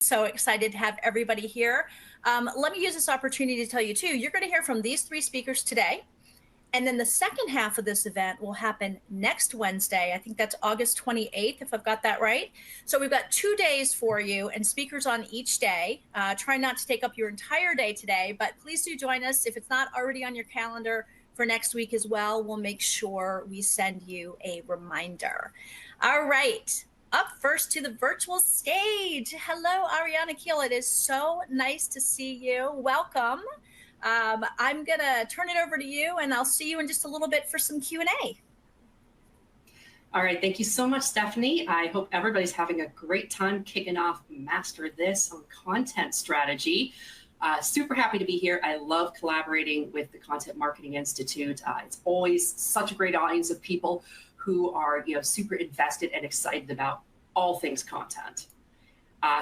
So excited to have everybody here. Let me use this opportunity to tell you too, you're going to hear from these three speakers today. And then the second half of this event will happen next Wednesday. I think that's August 28th, if I've got that right. So we've got 2 days for you and speakers on each day. Try not to take up your entire day today, but please do join us. If it's not already on your calendar for next week as well, we'll make sure we send you a reminder. All right. Up first to the virtual stage. Hello, Ariana Keel. It is so nice to see you. Welcome. I'm going to turn it over to you, and I'll see you in just a little bit for some Q&A. All right, thank you so much, Stephanie. I hope everybody's having a great time kicking off Master This on content strategy. Super happy to be here. I love collaborating with the Content Marketing Institute. It's always such a great audience of people who are super invested and excited about all things content.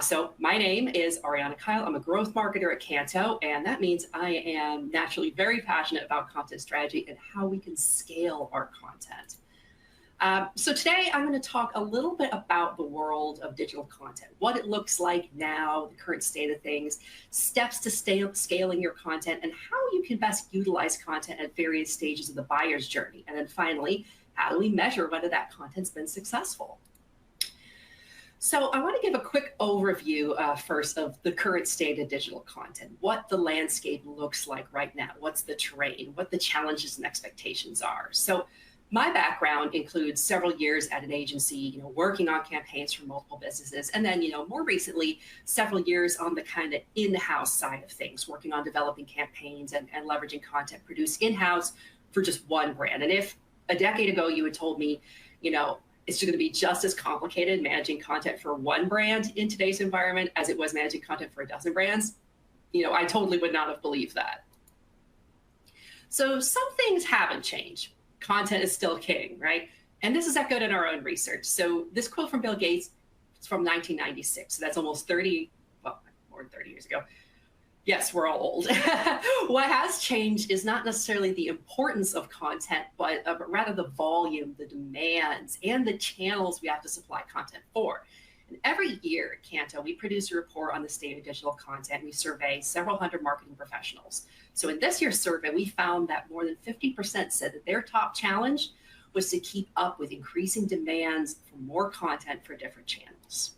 So my name is Ariana Kyle. I'm a growth marketer at Canto, and that means I am naturally very passionate about content strategy and how we can scale our content. So today I'm going to talk a little bit about the world of digital content, what it looks like now, the current state of things, steps to scaling your content, and how you can best utilize content at various stages of the buyer's journey. And then finally, how do we measure whether that content's been successful? So I want to give a quick overview first of the current state of digital content, what the landscape looks like right now, what's the terrain, what the challenges and expectations are. So my background includes several years at an agency, working on campaigns for multiple businesses, and then, more recently, several years on the kind of in-house side of things, working on developing campaigns and leveraging content produced in-house for just one brand. And if a decade ago you had told me, it's going to be just as complicated managing content for one brand in today's environment as it was managing content for a dozen brands, I totally would not have believed that. So some things haven't changed. Content is still king, right? And this is echoed in our own research. So this quote from Bill Gates, it's from 1996. So that's almost more than 30 years ago. Yes, we're all old. What has changed is not necessarily the importance of content, but rather the volume, the demands, and the channels we have to supply content for. And every year at Canto, we produce a report on the state of digital content. We survey several hundred marketing professionals. So in this year's survey, we found that more than 50% said that their top challenge was to keep up with increasing demands for more content for different channels.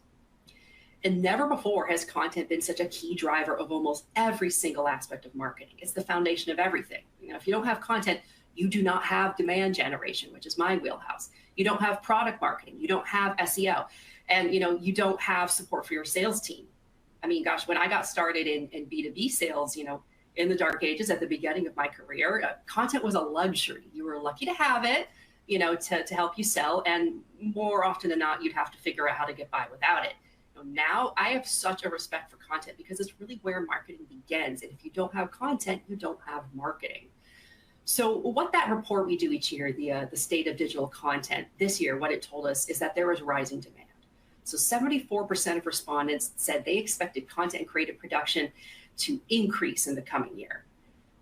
And never before has content been such a key driver of almost every single aspect of marketing. It's the foundation of everything. If you don't have content, you do not have demand generation, which is my wheelhouse. You don't have product marketing. You don't have SEO. And you don't have support for your sales team. I mean, gosh, when I got started in B2B sales, in the dark ages at the beginning of my career, content was a luxury. You were lucky to have it, to help you sell. And more often than not, you'd have to figure out how to get by without it. Now I have such a respect for content because it's really where marketing begins. And if you don't have content, you don't have marketing. So what that report we do each year, the state of digital content, this year, what it told us is that there was rising demand. So 74% of respondents said they expected content and creative production to increase in the coming year.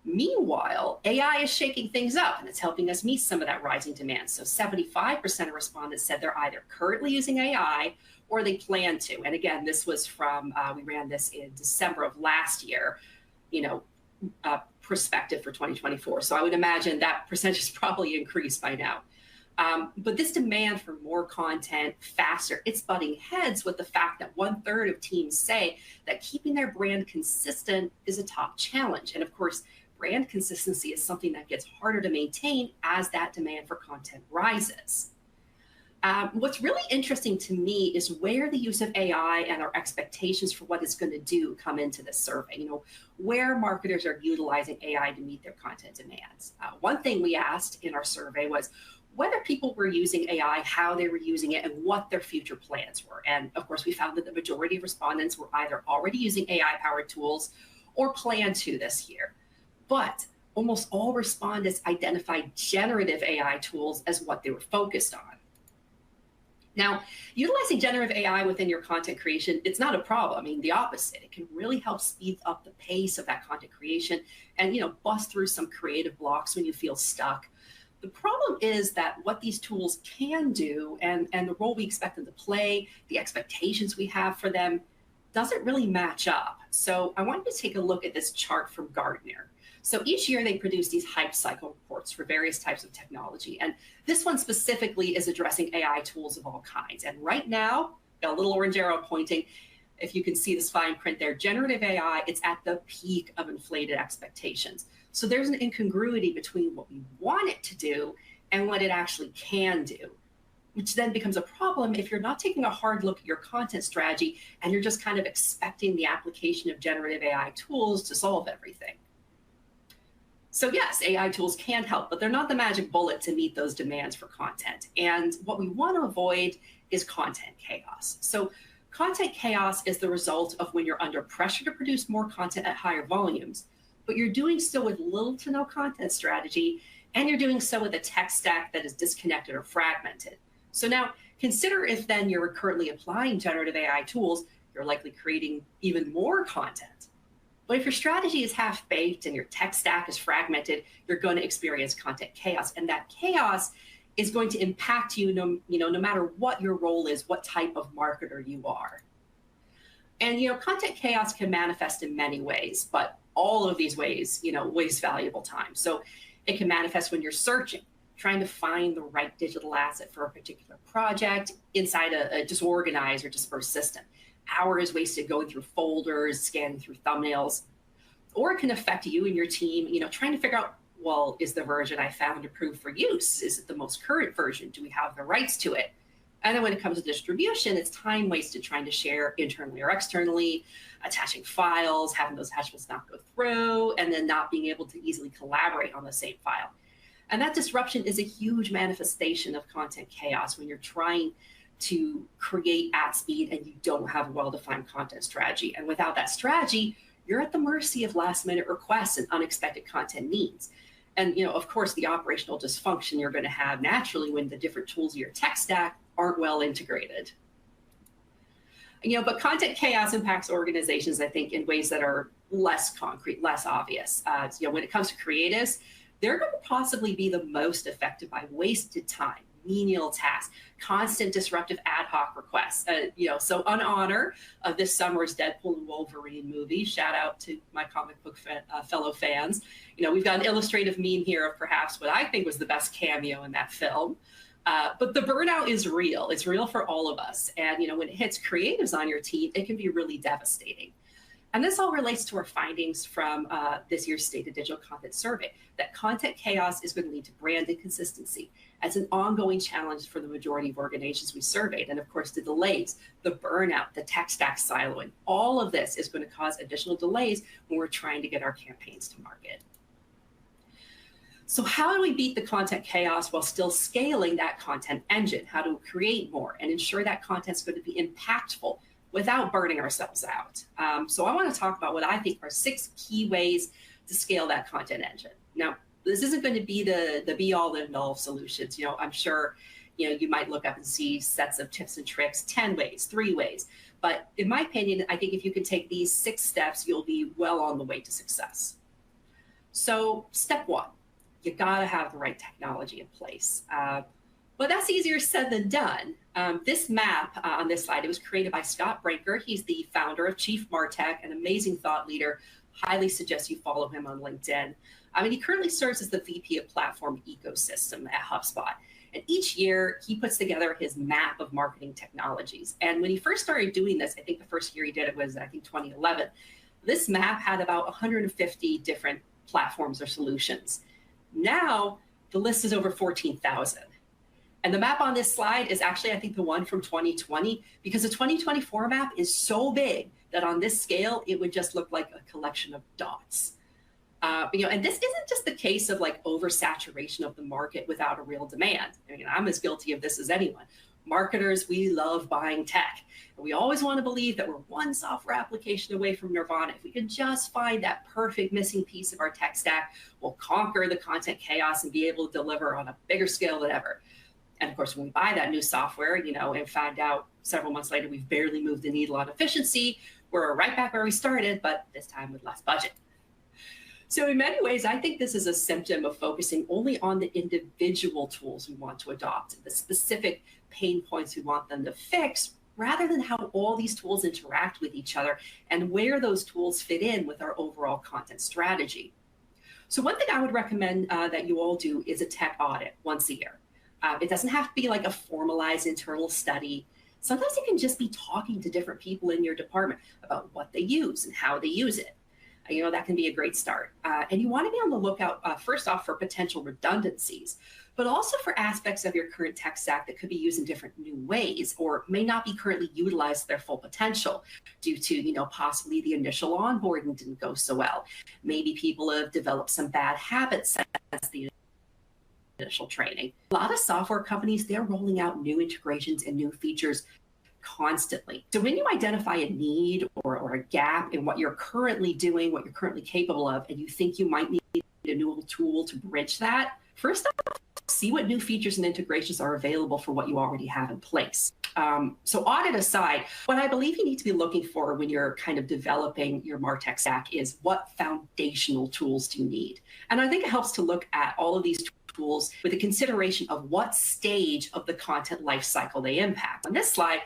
Meanwhile, AI is shaking things up and it's helping us meet some of that rising demand. So 75% of respondents said they're either currently using AI or they plan to. And again, this was from, we ran this in December of last year, perspective for 2024. So I would imagine that percentage has probably increased by now. But this demand for more content faster, it's butting heads with the fact that 1/3 of teams say that keeping their brand consistent is a top challenge. And of course, brand consistency is something that gets harder to maintain as that demand for content rises. What's really interesting to me is where the use of AI and our expectations for what it's going to do come into this survey, where marketers are utilizing AI to meet their content demands. One thing we asked in our survey was whether people were using AI, how they were using it, and what their future plans were. And of course, we found that the majority of respondents were either already using AI-powered tools or plan to this year. But almost all respondents identified generative AI tools as what they were focused on. Now, utilizing generative AI within your content creation, it's not a problem. I mean, the opposite. It can really help speed up the pace of that content creation and, bust through some creative blocks when you feel stuck. The problem is that what these tools can do and the role we expect them to play, the expectations we have for them, doesn't really match up. So I wanted to take a look at this chart from Gartner. So each year they produce these hype cycle reports for various types of technology. And this one specifically is addressing AI tools of all kinds. And right now, got a little orange arrow pointing. If you can see this fine print there, generative AI, it's at the peak of inflated expectations. So there's an incongruity between what we want it to do and what it actually can do, which then becomes a problem if you're not taking a hard look at your content strategy and you're just kind of expecting the application of generative AI tools to solve everything. So yes, AI tools can help, but they're not the magic bullet to meet those demands for content. And what we want to avoid is content chaos. So content chaos is the result of when you're under pressure to produce more content at higher volumes, but you're doing so with little to no content strategy, and you're doing so with a tech stack that is disconnected or fragmented. So now consider if then you're currently applying generative AI tools, you're likely creating even more content. But if your strategy is half-baked and your tech stack is fragmented, you're going to experience content chaos. And that chaos is going to impact you, no matter what your role is, what type of marketer you are. And content chaos can manifest in many ways, but all of these ways, waste valuable time. So it can manifest when you're searching, trying to find the right digital asset for a particular project inside a disorganized or dispersed system. Hours wasted going through folders, scanning through thumbnails. Or it can affect you and your team, trying to figure out, well, is the version I found approved for use? Is it the most current version? Do we have the rights to it? And then when it comes to distribution, it's time wasted trying to share internally or externally, attaching files, having those attachments not go through, and then not being able to easily collaborate on the same file. And that disruption is a huge manifestation of content chaos when you're trying to create at speed and you don't have a well-defined content strategy. And without that strategy, you're at the mercy of last-minute requests and unexpected content needs. And of course, the operational dysfunction you're going to have naturally when the different tools of your tech stack aren't well integrated. But content chaos impacts organizations, I think, in ways that are less concrete, less obvious. When it comes to creatives, they're going to possibly be the most affected by wasted time, menial tasks, constant disruptive ad hoc requests. So in honor of this summer's Deadpool and Wolverine movie, shout out to my comic book fellow fans. We've got an illustrative meme here of perhaps what I think was the best cameo in that film. But the burnout is real. It's real for all of us. And when it hits creatives on your team, it can be really devastating. And this all relates to our findings from this year's State of Digital Content Survey, that content chaos is going to lead to brand inconsistency. As an ongoing challenge for the majority of organizations we surveyed. And of course, the delays, the burnout, the tech stack siloing, all of this is going to cause additional delays when we're trying to get our campaigns to market. So how do we beat the content chaos while still scaling that content engine? How to create more and ensure that content's going to be impactful without burning ourselves out? So I want to talk about what I think are 6 key ways to scale that content engine. Now, this isn't going to be the be-all and end-all solutions. I'm sure, you might look up and see sets of tips and tricks, 10 ways, 3 ways. But in my opinion, I think if you can take these 6 steps, you'll be well on the way to success. So step 1, you got to have the right technology in place. But that's easier said than done. This map on this slide, it was created by Scott Brinker. He's the founder of Chief Martech, an amazing thought leader. Highly suggest you follow him on LinkedIn. He currently serves as the VP of Platform Ecosystem at HubSpot. And each year, he puts together his map of marketing technologies. And when he first started doing this, I think the first year he did it was, 2011. This map had about 150 different platforms or solutions. Now, the list is over 14,000. And the map on this slide is actually, I think, the one from 2020, because the 2024 map is so big that on this scale, it would just look like a collection of dots. And this isn't just the case of oversaturation of the market without a real demand. I'm as guilty of this as anyone. Marketers, we love buying tech. And we always want to believe that we're one software application away from nirvana. If we can just find that perfect missing piece of our tech stack, we'll conquer the content chaos and be able to deliver on a bigger scale than ever. And of course, when we buy that new software, and find out several months later, we've barely moved the needle on efficiency, we're right back where we started, but this time with less budget. So in many ways, I think this is a symptom of focusing only on the individual tools we want to adopt, the specific pain points we want them to fix, rather than how all these tools interact with each other and where those tools fit in with our overall content strategy. So one thing I would recommend that you all do is a tech audit once a year. It doesn't have to be like a formalized internal study. Sometimes it can just be talking to different people in your department about what they use and how they use it. That can be a great start. And you want to be on the lookout, first off, for potential redundancies, but also for aspects of your current tech stack that could be used in different new ways or may not be currently utilized to their full potential due to, possibly the initial onboarding didn't go so well. Maybe people have developed some bad habits since the initial training. A lot of software companies, they're rolling out new integrations and new features constantly. So when you identify a need or a gap in what you're currently doing, what you're currently capable of, and you think you might need a new tool to bridge that, first off, see what new features and integrations are available for what you already have in place. So audit aside, what I believe you need to be looking for when you're kind of developing your MarTech stack is what foundational tools do you need? And I think it helps to look at all of these tools with a consideration of what stage of the content lifecycle they impact. On this slide,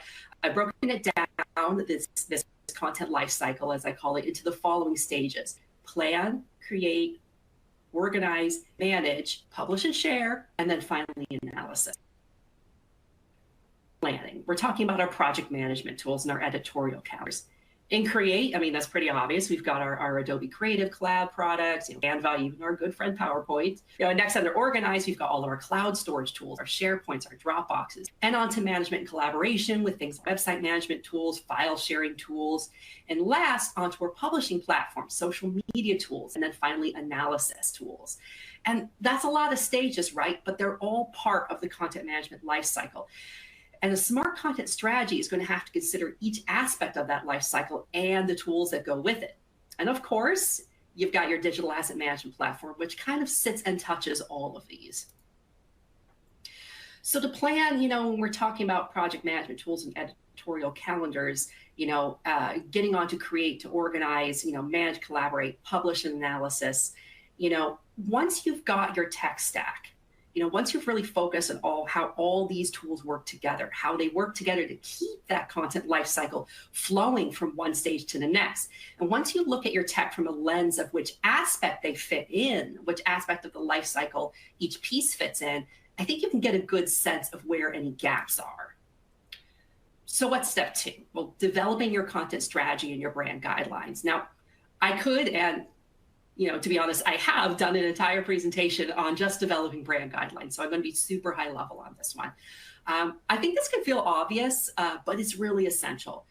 I've broken it down, this content lifecycle, as I call it, into the following stages: plan, create, organize, manage, publish and share, and then finally analysis. Planning. We're talking about our project management tools and our editorial calendars. In Create, that's pretty obvious. We've got our Adobe Creative Cloud products, Canva, even our good friend PowerPoint. Next under Organize, we've got all of our cloud storage tools, our SharePoints, our Dropboxes, and onto management and collaboration with things like website management tools, file sharing tools, and last onto our publishing platforms, social media tools, and then finally analysis tools. And that's a lot of stages, right? But they're all part of the content management lifecycle. And a smart content strategy is going to have to consider each aspect of that life cycle and the tools that go with it. And of course, you've got your digital asset management platform, which kind of sits and touches all of these. So to plan, when we're talking about project management tools and editorial calendars, getting on to Create, to organize, manage, collaborate, publish, and analysis, once you've got your tech stack, once you've really focused on how all these tools work together, how they work together to keep that content lifecycle flowing from one stage to the next. And once you look at your tech from a lens of which aspect they fit in, which aspect of the lifecycle each piece fits in, I think you can get a good sense of where any gaps are. So what's step 2? Well, developing your content strategy and your brand guidelines. Now, I could, and to be honest, I have done an entire presentation on just developing brand guidelines. So I'm going to be super high level on this one. I think this can feel obvious, but it's really essential.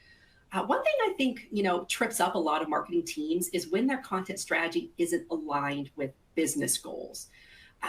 One thing I think, trips up a lot of marketing teams is when their content strategy isn't aligned with business goals.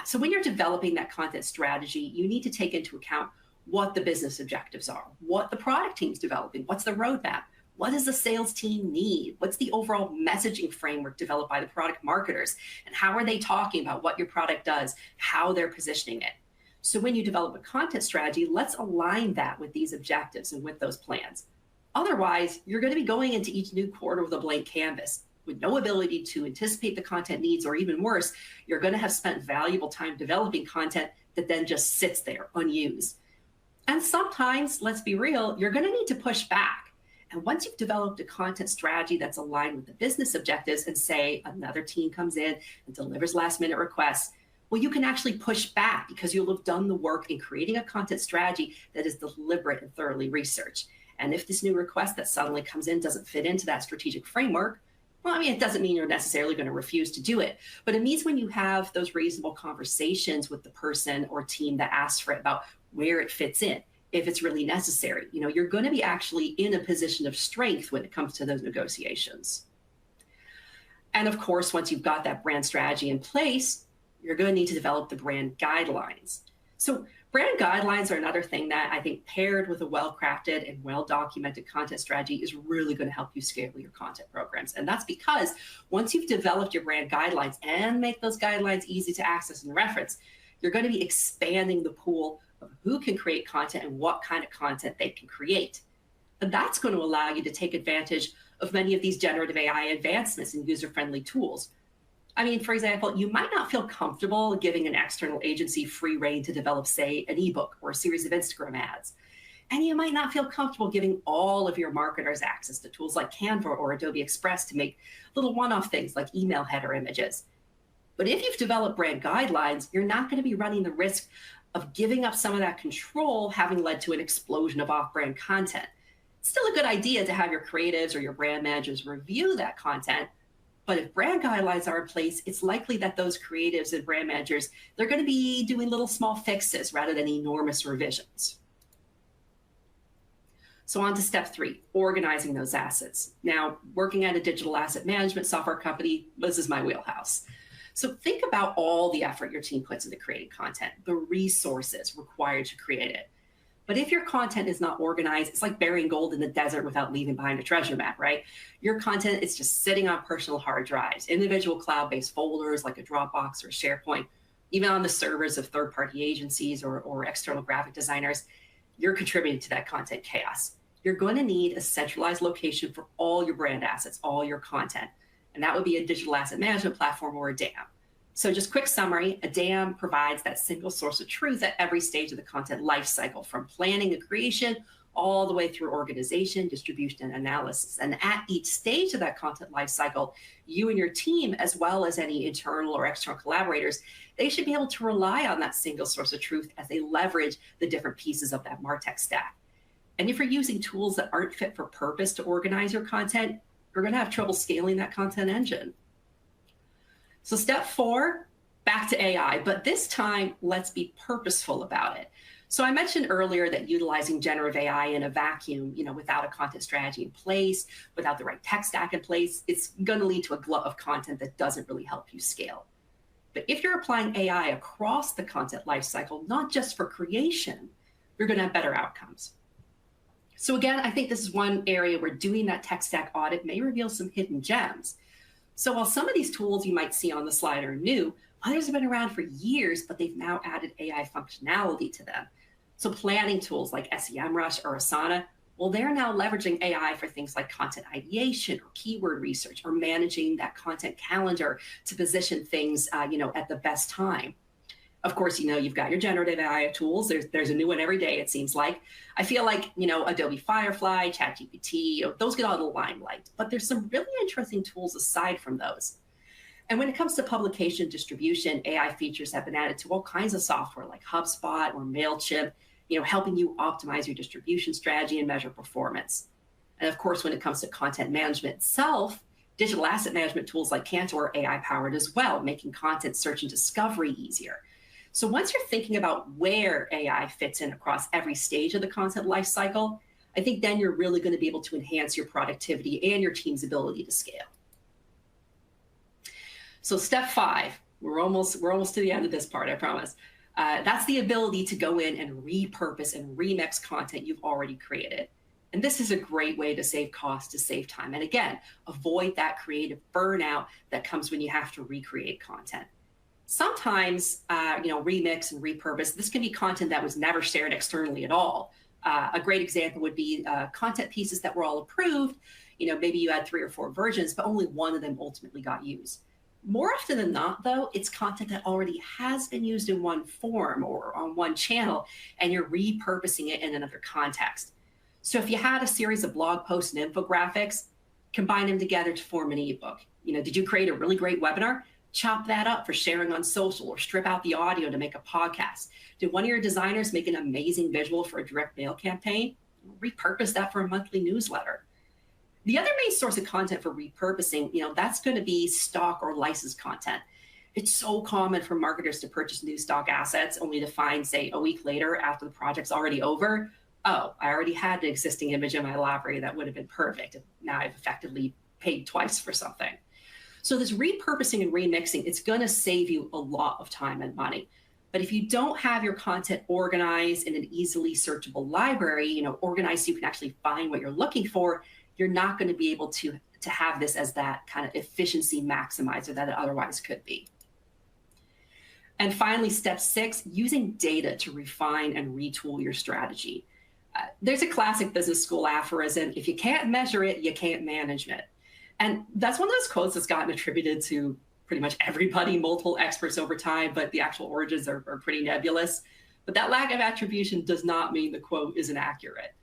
So when you're developing that content strategy, you need to take into account what the business objectives are, what the product team's developing, what's the roadmap. What does the sales team need? What's the overall messaging framework developed by the product marketers? And how are they talking about what your product does, how they're positioning it? So when you develop a content strategy, let's align that with these objectives and with those plans. Otherwise, you're going to be going into each new quarter with a blank canvas with no ability to anticipate the content needs, or even worse, you're going to have spent valuable time developing content that then just sits there unused. And sometimes, let's be real, you're going to need to push back. And once you've developed a content strategy that's aligned with the business objectives, and say another team comes in and delivers last minute requests, well, you can actually push back because you'll have done the work in creating a content strategy that is deliberate and thoroughly researched. And if this new request that suddenly comes in doesn't fit into that strategic framework, well, it doesn't mean you're necessarily going to refuse to do it, but it means when you have those reasonable conversations with the person or team that asks for it about where it fits in, if it's really necessary, you're going to be actually in a position of strength when it comes to those negotiations. And of course, once you've got that brand strategy in place, you're going to need to develop the brand guidelines. So brand guidelines are another thing that I think, paired with a well-crafted and well-documented content strategy, is really going to help you scale your content programs. And that's because once you've developed your brand guidelines and make those guidelines easy to access and reference, you're going to be expanding the pool of who can create content and what kind of content they can create. And that's going to allow you to take advantage of many of these generative AI advancements and user-friendly tools. For example, you might not feel comfortable giving an external agency free rein to develop, say, an ebook or a series of Instagram ads. And you might not feel comfortable giving all of your marketers access to tools like Canva or Adobe Express to make little one-off things like email header images. But if you've developed brand guidelines, you're not going to be running the risk of giving up some of that control, having led to an explosion of off-brand content. It's still a good idea to have your creatives or your brand managers review that content. But if brand guidelines are in place, it's likely that those creatives and brand managers, they're going to be doing little small fixes rather than enormous revisions. So on to step 3, organizing those assets. Now, working at a digital asset management software company, this is my wheelhouse. So think about all the effort your team puts into creating content, the resources required to create it. But if your content is not organized, it's like burying gold in the desert without leaving behind a treasure map, right? Your content is just sitting on personal hard drives, individual cloud-based folders like a Dropbox or a SharePoint, even on the servers of third-party agencies or external graphic designers. You're contributing to that content chaos. You're going to need a centralized location for all your brand assets, all your content. And that would be a digital asset management platform or a DAM. So just quick summary, a DAM provides that single source of truth at every stage of the content lifecycle, from planning and creation all the way through organization, distribution, and analysis. And at each stage of that content lifecycle, you and your team, as well as any internal or external collaborators, they should be able to rely on that single source of truth as they leverage the different pieces of that MarTech stack. And if you're using tools that aren't fit for purpose to organize your content, you're going to have trouble scaling that content engine. So step 4, back to AI, but this time, let's be purposeful about it. So I mentioned earlier that utilizing generative AI in a vacuum, without a content strategy in place, without the right tech stack in place, it's going to lead to a glut of content that doesn't really help you scale. But if you're applying AI across the content lifecycle, not just for creation, you're going to have better outcomes. So again, I think this is one area where doing that tech stack audit may reveal some hidden gems. So while some of these tools you might see on the slide are new, others have been around for years, but they've now added AI functionality to them. So planning tools like SEMrush or Asana, well, they're now leveraging AI for things like content ideation or keyword research, or managing that content calendar to position things, at the best time. Of course, you've got your generative AI tools. There's a new one every day, it seems like. I feel like, Adobe Firefly, ChatGPT, those get all the limelight. But there's some really interesting tools aside from those. And when it comes to publication distribution, AI features have been added to all kinds of software like HubSpot or MailChimp, helping you optimize your distribution strategy and measure performance. And of course, when it comes to content management itself, digital asset management tools like Cantor are AI-powered as well, making content search and discovery easier. So once you're thinking about where AI fits in across every stage of the content lifecycle, I think then you're really going to be able to enhance your productivity and your team's ability to scale. So step 5, we're almost to the end of this part, I promise. That's the ability to go in and repurpose and remix content you've already created. And this is a great way to save costs, to save time. And again, avoid that creative burnout that comes when you have to recreate content. Sometimes, remix and repurpose, this can be content that was never shared externally at all. A great example would be content pieces that were all approved. Maybe you had 3 or 4 versions, but only one of them ultimately got used. More often than not, though, it's content that already has been used in one form or on one channel, and you're repurposing it in another context. So if you had a series of blog posts and infographics, combine them together to form an ebook. Did you create a really great webinar? Chop that up for sharing on social, or strip out the audio to make a podcast. Did one of your designers make an amazing visual for a direct mail campaign? Repurpose that for a monthly newsletter. The other main source of content for repurposing, that's going to be stock or licensed content. It's so common for marketers to purchase new stock assets only to find, say, a week later after the project's already over, oh, I already had an existing image in my library that would have been perfect. Now I've effectively paid twice for something. So this repurposing and remixing, it's going to save you a lot of time and money. But if you don't have your content organized in an easily searchable library, organized so you can actually find what you're looking for, you're not going to be able to have this as that kind of efficiency maximizer that it otherwise could be. And finally, step 6, using data to refine and retool your strategy. There's a classic business school aphorism: if you can't measure it, you can't manage it. And that's one of those quotes that's gotten attributed to pretty much everybody, multiple experts over time, but the actual origins are pretty nebulous. But that lack of attribution does not mean the quote isn't accurate.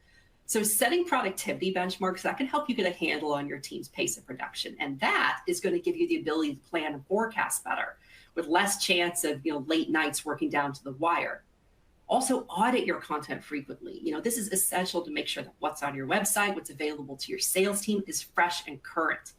So setting productivity benchmarks, that can help you get a handle on your team's pace of production. And that is going to give you the ability to plan and forecast better with less chance of late nights working down to the wire. Also, audit your content frequently. This is essential to make sure that what's on your website, what's available to your sales team is fresh and current.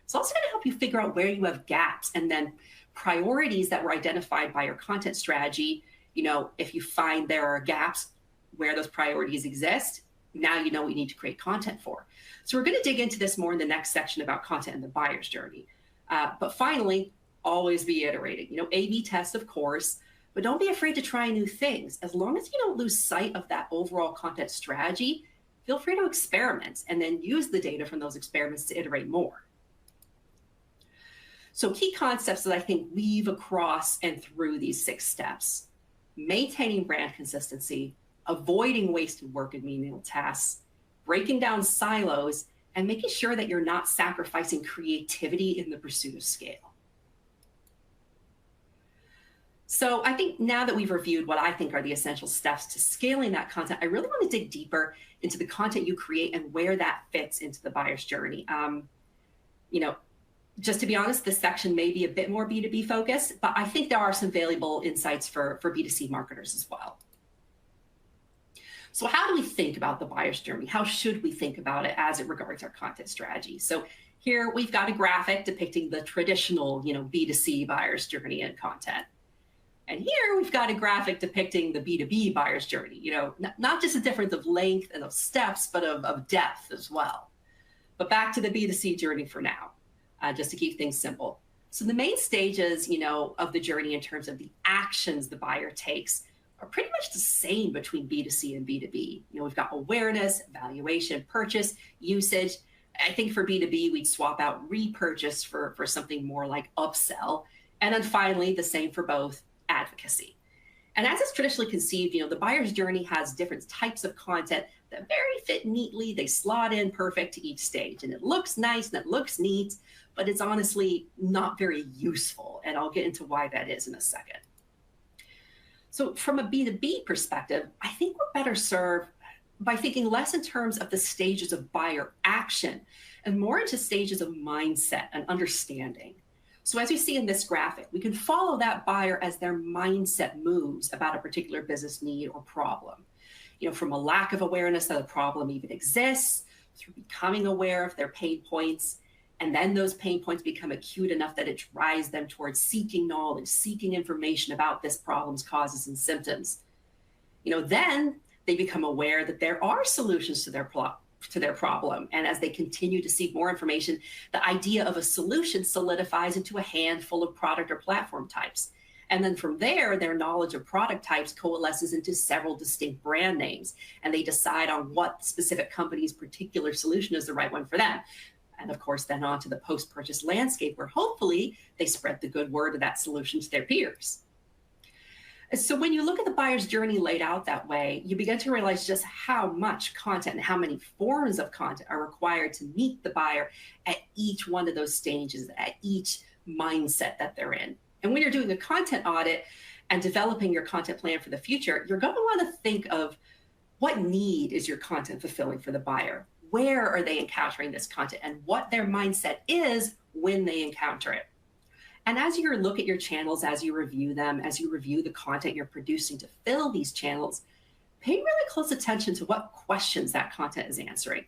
It's also going to help you figure out where you have gaps and then priorities that were identified by your content strategy. If you find there are gaps where those priorities exist, now you know what you need to create content for. So we're going to dig into this more in the next section about content in the buyer's journey. But finally, always be iterating. A/B test, of course, but don't be afraid to try new things. As long as you don't lose sight of that overall content strategy, feel free to experiment and then use the data from those experiments to iterate more. So key concepts that I think weave across and through these 6 steps: maintaining brand consistency, avoiding wasted work and menial tasks, breaking down silos, and making sure that you're not sacrificing creativity in the pursuit of scale. So I think now that we've reviewed what I think are the essential steps to scaling that content, I really want to dig deeper into the content you create and where that fits into the buyer's journey. Just to be honest, this section may be a bit more B2B focused, but I think there are some valuable insights for B2C marketers as well. So how do we think about the buyer's journey? How should we think about it as it regards our content strategy? So here we've got a graphic depicting the traditional, B2C buyer's journey and content. And here we've got a graphic depicting the B2B buyer's journey, not just a difference of length and of steps, but of depth as well. But back to the B2C journey for now, just to keep things simple. So the main stages, of the journey in terms of the actions the buyer takes are pretty much the same between B2C and B2B. We've got awareness, evaluation, purchase, usage. I think for B2B, we'd swap out repurchase for something more like upsell. And then finally, the same for both, advocacy. And as it's traditionally conceived, the buyer's journey has different types of content that very fit neatly. They slot in perfect to each stage. And it looks nice and it looks neat, but it's honestly not very useful. And I'll get into why that is in a second. So from a B2B perspective, I think we're better served by thinking less in terms of the stages of buyer action and more into stages of mindset and understanding. So as you see in this graphic, we can follow that buyer as their mindset moves about a particular business need or problem. From a lack of awareness that a problem even exists, through becoming aware of their pain points, and then those pain points become acute enough that it drives them towards seeking knowledge, seeking information about this problem's causes and symptoms. Then they become aware that there are solutions to their problem. And as they continue to seek more information, the idea of a solution solidifies into a handful of product or platform types. And then from there, their knowledge of product types coalesces into several distinct brand names, and they decide on what specific company's particular solution is the right one for them. And of course, then on to the post-purchase landscape, where hopefully they spread the good word of that solution to their peers. So when you look at the buyer's journey laid out that way, you begin to realize just how much content and how many forms of content are required to meet the buyer at each one of those stages, at each mindset that they're in. And when you're doing a content audit and developing your content plan for the future, you're going to want to think of what need is your content fulfilling for the buyer? Where are they encountering this content, and what their mindset is when they encounter it? And as you look at your channels, as you review them, as you review the content you're producing to fill these channels, pay really close attention to what questions that content is answering.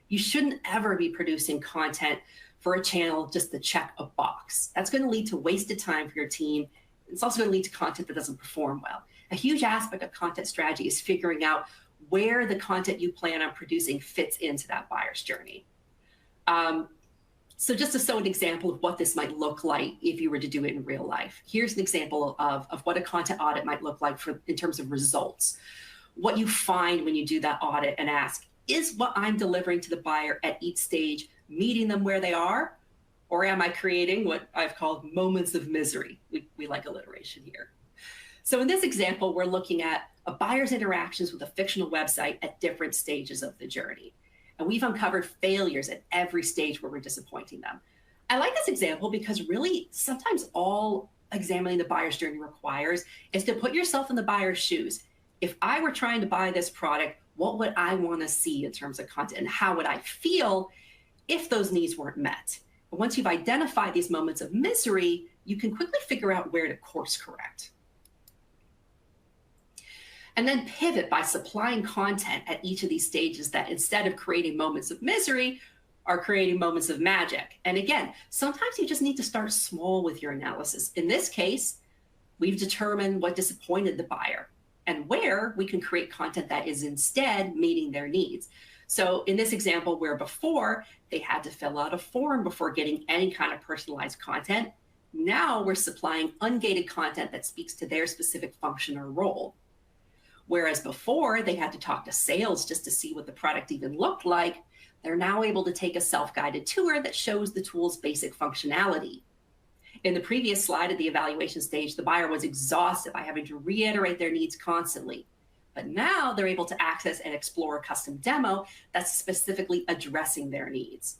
You shouldn't ever be producing content for a channel just to check a box. That's going to lead to wasted time for your team. It's also going to lead to content that doesn't perform well. A huge aspect of content strategy is figuring out where the content you plan on producing fits into that buyer's journey. So just to show an example of what this might look like if you were to do it in real life. Here's an example of what a content audit might look like in terms of results. What you find when you do that audit and ask, is what I'm delivering to the buyer at each stage meeting them where they are? Or am I creating what I've called moments of misery? We like alliteration here. So in this example, we're looking at a buyer's interactions with a fictional website at different stages of the journey. And we've uncovered failures at every stage where we're disappointing them. I like this example because really sometimes all examining the buyer's journey requires is to put yourself in the buyer's shoes if I were trying to buy this product, what would I want to see in terms of content, and how would I feel if those needs weren't met? But once you've identified these moments of misery, you can quickly figure out where to course correct. And then pivot by supplying content at each of these stages that, instead of creating moments of misery, are creating moments of magic. And again, sometimes you just need to start small with your analysis. In this case, we've determined what disappointed the buyer and where we can create content that is instead meeting their needs. So in this example, where before they had to fill out a form before getting any kind of personalized content, now we're supplying ungated content that speaks to their specific function or role. Whereas before they had to talk to sales just to see what the product even looked like, they're now able to take a self-guided tour that shows the tool's basic functionality. In the previous slide at the evaluation stage, the buyer was exhausted by having to reiterate their needs constantly. But now they're able to access and explore a custom demo that's specifically addressing their needs.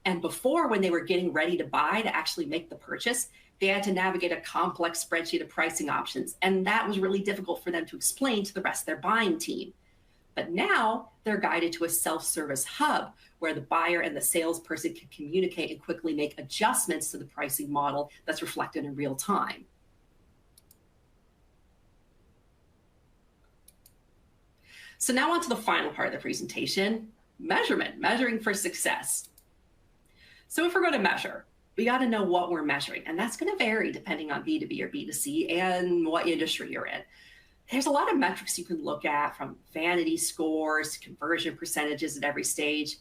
And before, when they were getting ready to buy, to actually make the purchase, they had to navigate a complex spreadsheet of pricing options. And that was really difficult for them to explain to the rest of their buying team. But now they're guided to a self-service hub where the buyer and the salesperson can communicate and quickly make adjustments to the pricing model that's reflected in real time. So now on to the final part of the presentation, measuring for success. So if we're going to measure, we got to know what we're measuring, and that's going to vary depending on B2B or B2C and what industry you're in. There's a lot of metrics you can look at, from vanity scores, conversion percentages at every stage.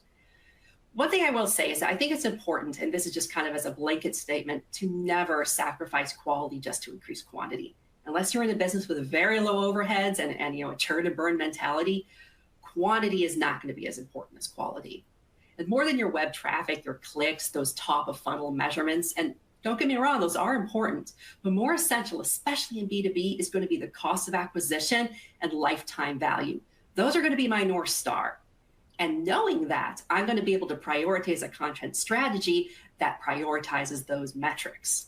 One thing I will say is that I think it's important, and this is just kind of as a blanket statement, to never sacrifice quality just to increase quantity. Unless you're in a business with very low overheads and a churn and burn mentality, quantity is not going to be as important as quality. And more than your web traffic, your clicks, those top of funnel measurements, and don't get me wrong, those are important, but more essential, especially in B2B, is going to be the cost of acquisition and lifetime value. Those are going to be my North Star. And knowing that, I'm going to be able to prioritize a content strategy that prioritizes those metrics.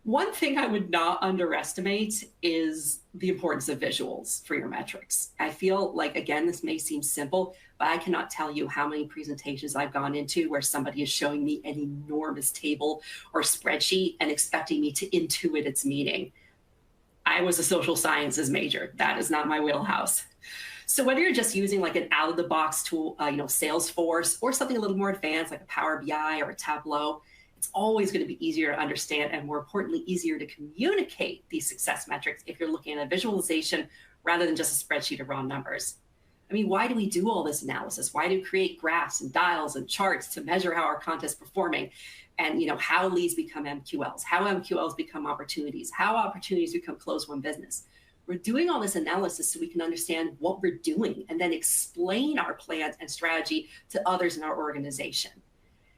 One thing I would not underestimate is the importance of visuals for your metrics. I feel like, again, this may seem simple, but I cannot tell you how many presentations I've gone into where somebody is showing me an enormous table or spreadsheet and expecting me to intuit its meaning. I was a social sciences major. That is not my wheelhouse. So whether you're just using like an out-of-the-box tool, Salesforce, or something a little more advanced like a Power BI or a Tableau, it's always going to be easier to understand and, more importantly, easier to communicate these success metrics if you're looking at a visualization rather than just a spreadsheet of raw numbers. I mean, why do we do all this analysis? Why do we create graphs and dials and charts to measure how our content's performing? And how leads become MQLs, how MQLs become opportunities, how opportunities become close-won business. We're doing all this analysis so we can understand what we're doing and then explain our plans and strategy to others in our organization.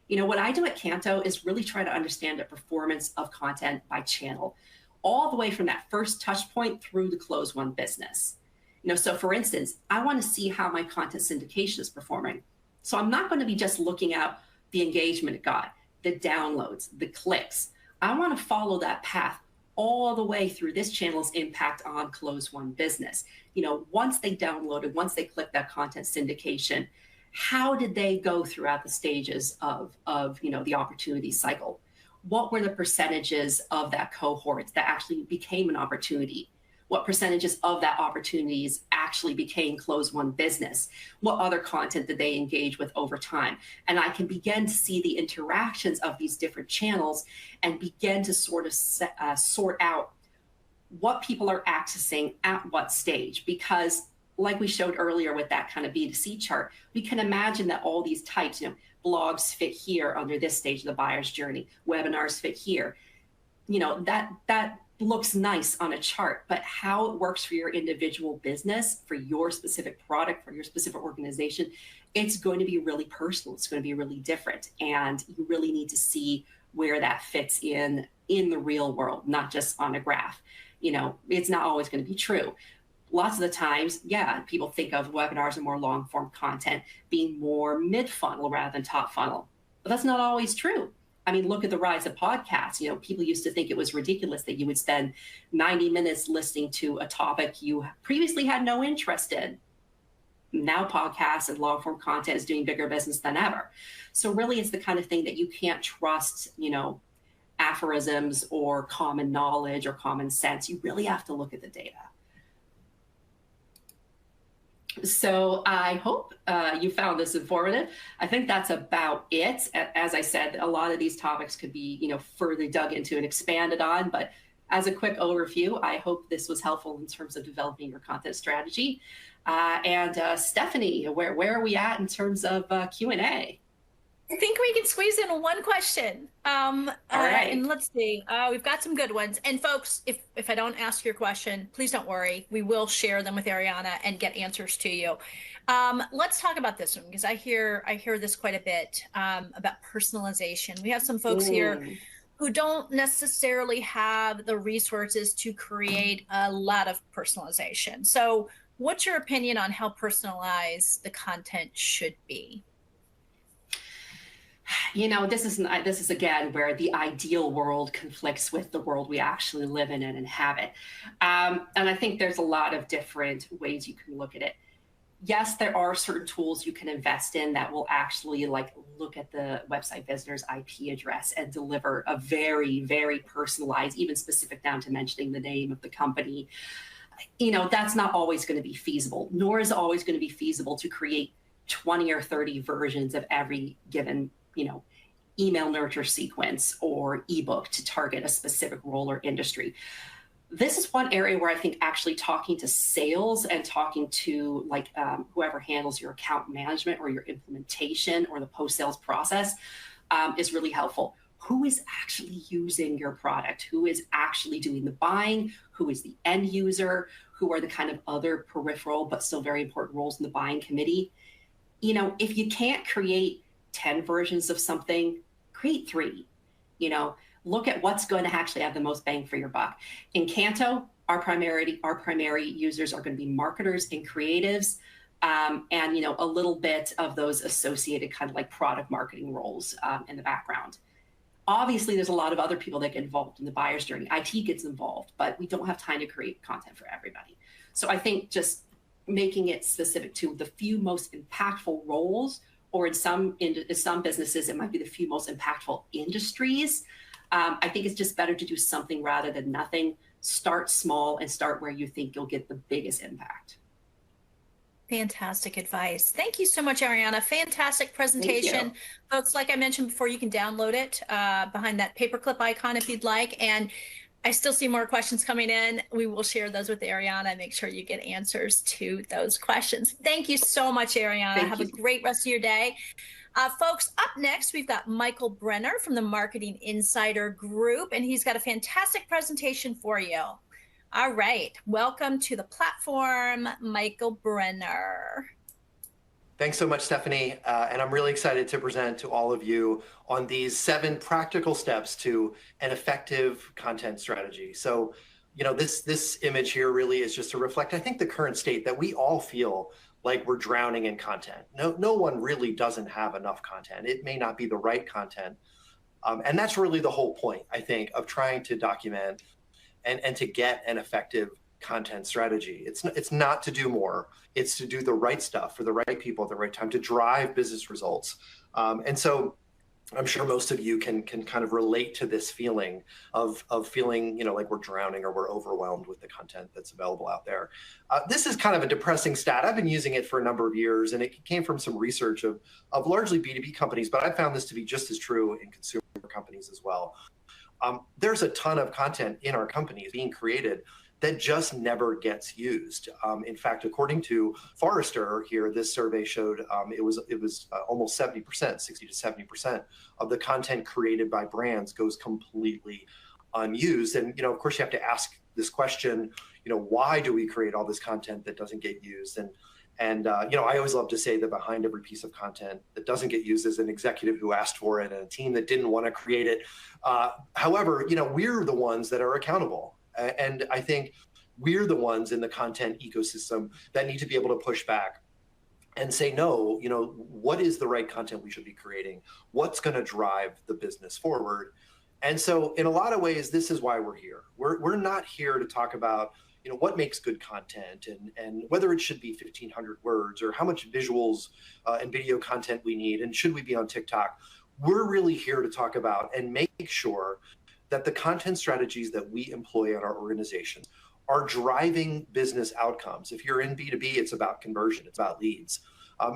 What I do at Canto is really try to understand the performance of content by channel, all the way from that first touch point through the close-won business. So for instance, I want to see how my content syndication is performing. So I'm not going to be just looking at the engagement it got, the downloads, the clicks. I want to follow that path all the way through this channel's impact on close-won business. Once they downloaded, once they clicked that content syndication, how did they go throughout the stages of the opportunity cycle? What were the percentages of that cohort that actually became an opportunity? What percentages of that opportunities actually became close-won business? What other content did they engage with over time? And I can begin to see the interactions of these different channels and begin to sort of sort out what people are accessing at what stage. Because like we showed earlier with that kind of B2C chart, we can imagine that all these types, blogs fit here under this stage of the buyer's journey, webinars fit here. That looks nice on a chart, but how it works for your individual business, for your specific product, for your specific organization, it's going to be really personal. It's going to be really different. And you really need to see where that fits in the real world, not just on a graph. It's not always going to be true. Lots of the times, people think of webinars and more long-form content being more mid-funnel rather than top funnel. But that's not always true. I mean, look at the rise of podcasts. You know, people used to think it was ridiculous that you would spend 90 minutes listening to a topic you previously had no interest in. Now podcasts and long form content is doing bigger business than ever. So really it's the kind of thing that you can't trust, you know, aphorisms or common knowledge or common sense. You really have to look at the data. So I hope you found this informative. I think that's about it. As I said, a lot of these topics could be, you know, further dug into and expanded on, but as a quick overview, I hope this was helpful in terms of developing your content strategy. Stephanie, where are we at in terms of Q&A? I think we can squeeze in one question. All right. And let's see, we've got some good ones. And folks, if I don't ask your question, please don't worry. We will share them with Ariana and get answers to you. Let's talk about this one, because I hear this quite a bit about personalization. We have some folks here who don't necessarily have the resources to create a lot of personalization. So what's your opinion on how personalized the content should be? You know, this is again where the ideal world conflicts with the world we actually live in and inhabit. And I think there's a lot of different ways you can look at it. Yes, there are certain tools you can invest in that will actually like look at the website visitor's IP address and deliver a very, very personalized, even specific down to mentioning the name of the company. You know, that's not always going to be feasible, nor is it always going to be feasible to create 20 or 30 versions of every given, you know, email nurture sequence or ebook to target a specific role or industry. This is one area where I think actually talking to sales and talking to like whoever handles your account management or your implementation or the post-sales process is really helpful. Who is actually using your product? Who is actually doing the buying? Who is the end user? Who are the kind of other peripheral but still very important roles in the buying committee? You know, if you can't create 10 versions of something, create 3. You know, look at what's going to actually have the most bang for your buck. In Canto, our primary users are going to be marketers and creatives, and you know, a little bit of those associated kind of like product marketing roles in the background. Obviously, there's a lot of other people that get involved in the buyer's journey. IT gets involved, but we don't have time to create content for everybody. So I think just making it specific to the few most impactful roles, or in some businesses, it might be the few most impactful industries. I think it's just better to do something rather than nothing. Start small and start where you think you'll get the biggest impact. Fantastic advice. Thank you so much, Ariana. Fantastic presentation. Folks, like I mentioned before, you can download it behind that paperclip icon if you'd like. And I still see more questions coming in. We will share those with Ariana and make sure you get answers to those questions. Thank you so much, Ariana. Have a great rest of your day. Folks, up next, we've got Michael Brenner from the Marketing Insider Group, and he's got a fantastic presentation for you. All right, welcome to the platform, Michael Brenner. Thanks so much, Stephanie. And I'm really excited to present to all of you on these 7 practical steps to an effective content strategy. So, you know, this image here really is just to reflect, I think, the current state that we all feel like we're drowning in content. No one really doesn't have enough content. It may not be the right content. And that's really the whole point, I think, of trying to document and to get an effective content strategy. It's not to do more. It's to do the right stuff for the right people at the right time to drive business results. And so I'm sure most of you can kind of relate to this feeling of feeling, you know, like we're drowning or we're overwhelmed with the content that's available out there. This is kind of a depressing stat. I've been using it for a number of years, and it came from some research of largely B2B companies, but I found this to be just as true in consumer companies as well. There's a ton of content in our companies being created that just never gets used. In fact, according to Forrester here, this survey showed it was almost 70%, 60 to 70% of the content created by brands goes completely unused. And, you know, of course, you have to ask this question, you know, why do we create all this content that doesn't get used? And you know, I always love to say that behind every piece of content that doesn't get used is an executive who asked for it and a team that didn't want to create it. However, you know, we're the ones that are accountable. And I think we're the ones in the content ecosystem that need to be able to push back and say, no, what is the right content we should be creating? What's going to drive the business forward? And so in a lot of ways, this is why we're here. We're not here to talk about, what makes good content and whether it should be 1,500 words or how much visuals and video content we need and should we be on TikTok. We're really here to talk about and make sure that the content strategies that we employ at our organization are driving business outcomes. If you're in B2B, it's about conversion, it's about leads.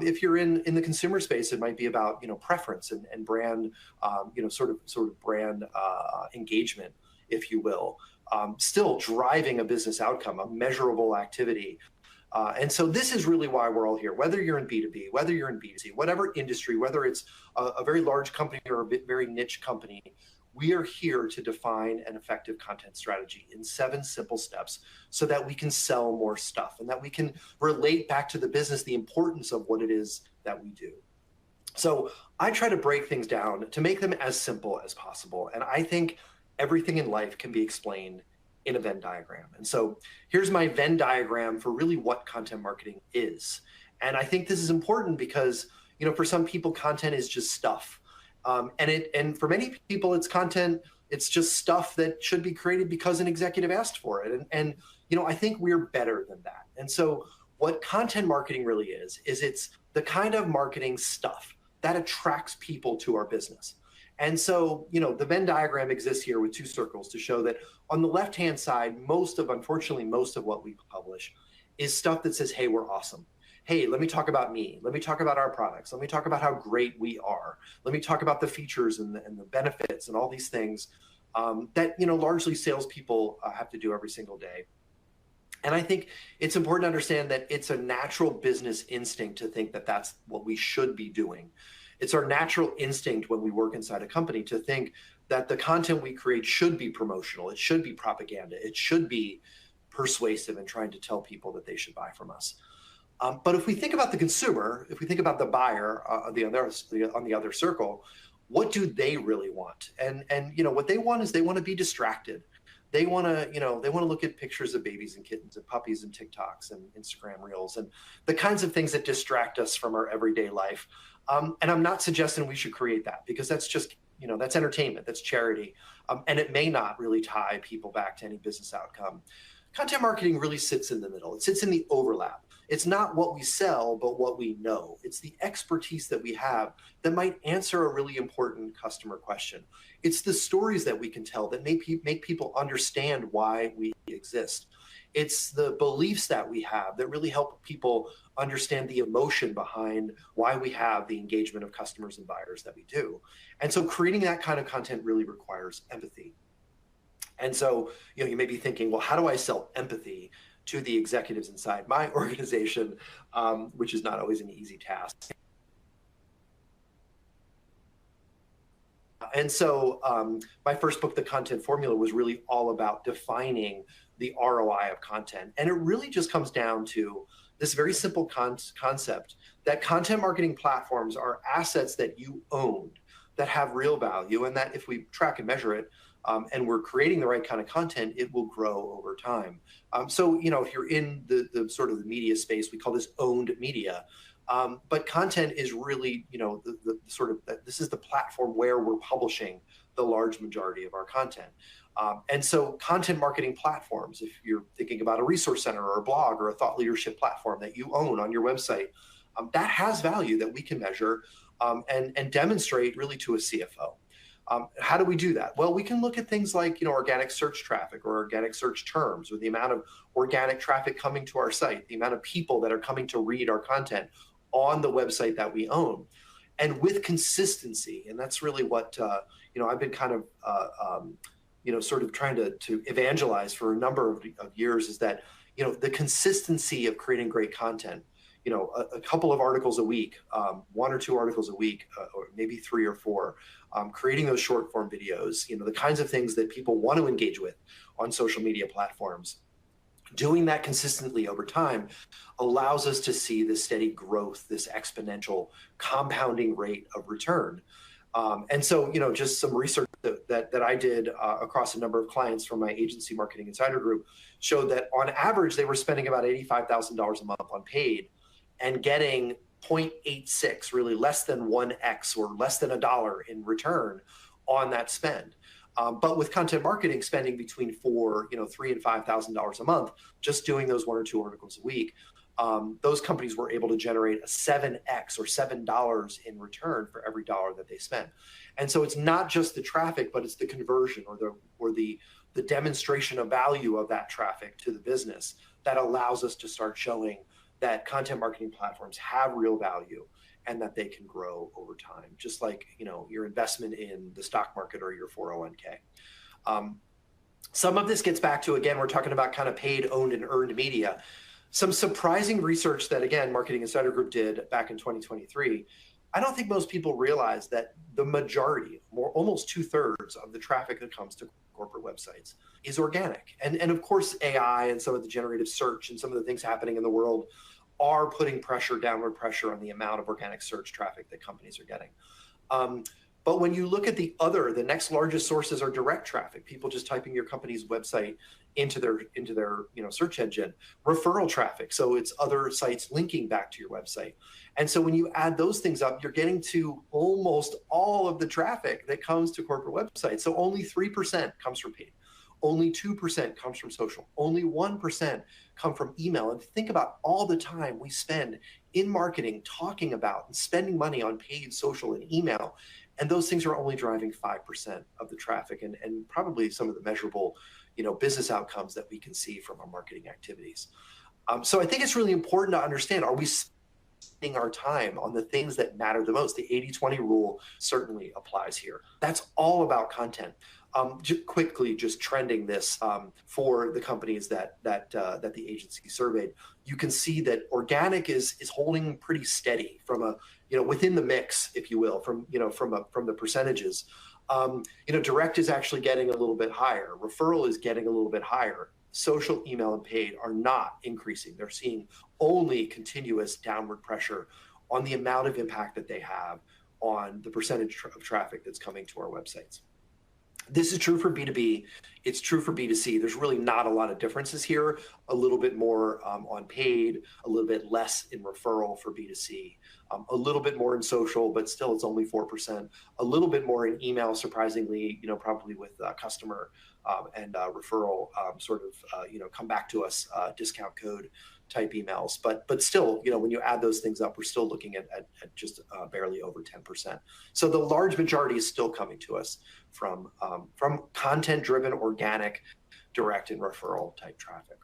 If you're in the consumer space, it might be about preference and brand, sort of brand engagement, if you will. Still driving a business outcome, a measurable activity. And so this is really why we're all here, whether you're in B2B, whether you're in B2C, whatever industry, whether it's a very large company or a very niche company. We are here to define an effective content strategy in 7 simple steps so that we can sell more stuff and that we can relate back to the business the importance of what it is that we do. So I try to break things down to make them as simple as possible. And I think everything in life can be explained in a Venn diagram. And so here's my Venn diagram for really what content marketing is. And I think this is important because, for some people, content is just stuff. And for many people, it's content. It's just stuff that should be created because an executive asked for it. And I think we're better than that. And so what content marketing really is it's the kind of marketing stuff that attracts people to our business. And so, the Venn diagram exists here with 2 circles to show that on the left-hand side, unfortunately, most of what we publish is stuff that says, hey, we're awesome. Hey, let me talk about me. Let me talk about our products. Let me talk about how great we are. Let me talk about the features and the benefits and all these things that, largely salespeople have to do every single day. And I think it's important to understand that it's a natural business instinct to think that that's what we should be doing. It's our natural instinct when we work inside a company to think that the content we create should be promotional. It should be propaganda. It should be persuasive and trying to tell people that they should buy from us. But if we think about the consumer, if we think about the buyer on the other circle, what do they really want? And what they want is they want to be distracted. They want to look at pictures of babies and kittens and puppies and TikToks and Instagram reels and the kinds of things that distract us from our everyday life. And I'm not suggesting we should create that because that's just, that's entertainment, that's charity. And it may not really tie people back to any business outcome. Content marketing really sits in the middle. It sits in the overlap. It's not what we sell, but what we know. It's the expertise that we have that might answer a really important customer question. It's the stories that we can tell that make people understand why we exist. It's the beliefs that we have that really help people understand the emotion behind why we have the engagement of customers and buyers that we do. And so creating that kind of content really requires empathy. And so, you may be thinking, well, how do I sell empathy to the executives inside my organization, which is not always an easy task. And so my first book, The Content Formula, was really all about defining the ROI of content. And it really just comes down to this very simple concept that content marketing platforms are assets that you own that have real value, and that if we track and measure it, and we're creating the right kind of content, it will grow over time. So, if you're in the sort of the media space, we call this owned media. But content is really, the sort of, this is the platform where we're publishing the large majority of our content. And so content marketing platforms, if you're thinking about a resource center or a blog or a thought leadership platform that you own on your website, that has value that we can measure and demonstrate really to a CFO. How do we do that? Well, we can look at things like, organic search traffic or organic search terms, or the amount of organic traffic coming to our site, the amount of people that are coming to read our content on the website that we own. And with consistency, and that's really what, I've been kind of, sort of trying to evangelize for a number of years, is that, the consistency of creating great content, a couple of articles a week, 1 or 2 articles a week, or maybe 3 or 4, creating those short form videos, the kinds of things that people want to engage with on social media platforms. Doing that consistently over time allows us to see this steady growth, this exponential compounding rate of return. And so, just some research that I did across a number of clients from my agency Marketing Insider Group showed that on average, they were spending about $85,000 a month on paid and getting 0.86, really less than 1x or less than $1 in return on that spend. But with content marketing spending between $3,000 and $5,000 a month, just doing those 1 or 2 articles a week, those companies were able to generate a 7x or $7 in return for every dollar that they spent. And so it's not just the traffic, but it's the conversion or the demonstration of value of that traffic to the business that allows us to start showing that content marketing platforms have real value and that they can grow over time, just like your investment in the stock market or your 401k. Some of this gets back to, again, we're talking about kind of paid, owned, and earned media. Some surprising research that, again, Marketing Insider Group did back in 2023. I don't think most people realize that the majority, almost 2/3 of the traffic that comes to corporate websites is organic. And of course, AI and some of the generative search and some of the things happening in the world are putting downward pressure on the amount of organic search traffic that companies are getting. But when you look at the next largest sources are direct traffic, people just typing your company's website into their search engine, referral traffic. So it's other sites linking back to your website. And so when you add those things up, you're getting to almost all of the traffic that comes to corporate websites. So only 3% comes from paid. Only 2% comes from social. Only 1% come from email. And think about all the time we spend in marketing talking about and spending money on paid social and email. And those things are only driving 5% of the traffic and probably some of the measurable business outcomes that we can see from our marketing activities. So I think it's really important to understand, are we spending our time on the things that matter the most? The 80-20 rule certainly applies here. That's all about content. Just trending this for the companies that the agency surveyed, you can see that organic is holding pretty steady from a within the mix, if you will, from the percentages. Direct is actually getting a little bit higher. Referral is getting a little bit higher. Social, email, and paid are not increasing. They're seeing only continuous downward pressure on the amount of impact that they have on the percentage of traffic that's coming to our websites. This is true for B2B. It's true for B2C. There's really not a lot of differences here. A little bit more on paid, a little bit less in referral for B2C, a little bit more in social, but still it's only 4%. A little bit more in email, surprisingly, probably with customer and referral come back to us discount code type emails. But still, when you add those things up, we're still looking at just barely over 10%. So the large majority is still coming to us from content-driven, organic, direct, and referral type traffic.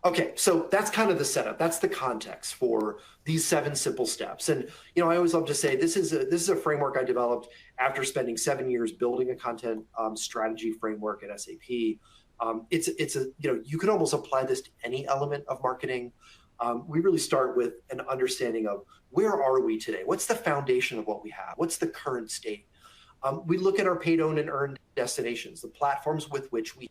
Okay, so that's kind of the setup. That's the context for these 7 simple steps. And I always love to say this is a framework I developed after spending 7 years building a content strategy framework at SAP. You can almost apply this to any element of marketing. We really start with an understanding of where are we today? What's the foundation of what we have? What's the current state? We look at our paid, owned, and earned destinations, the platforms with which we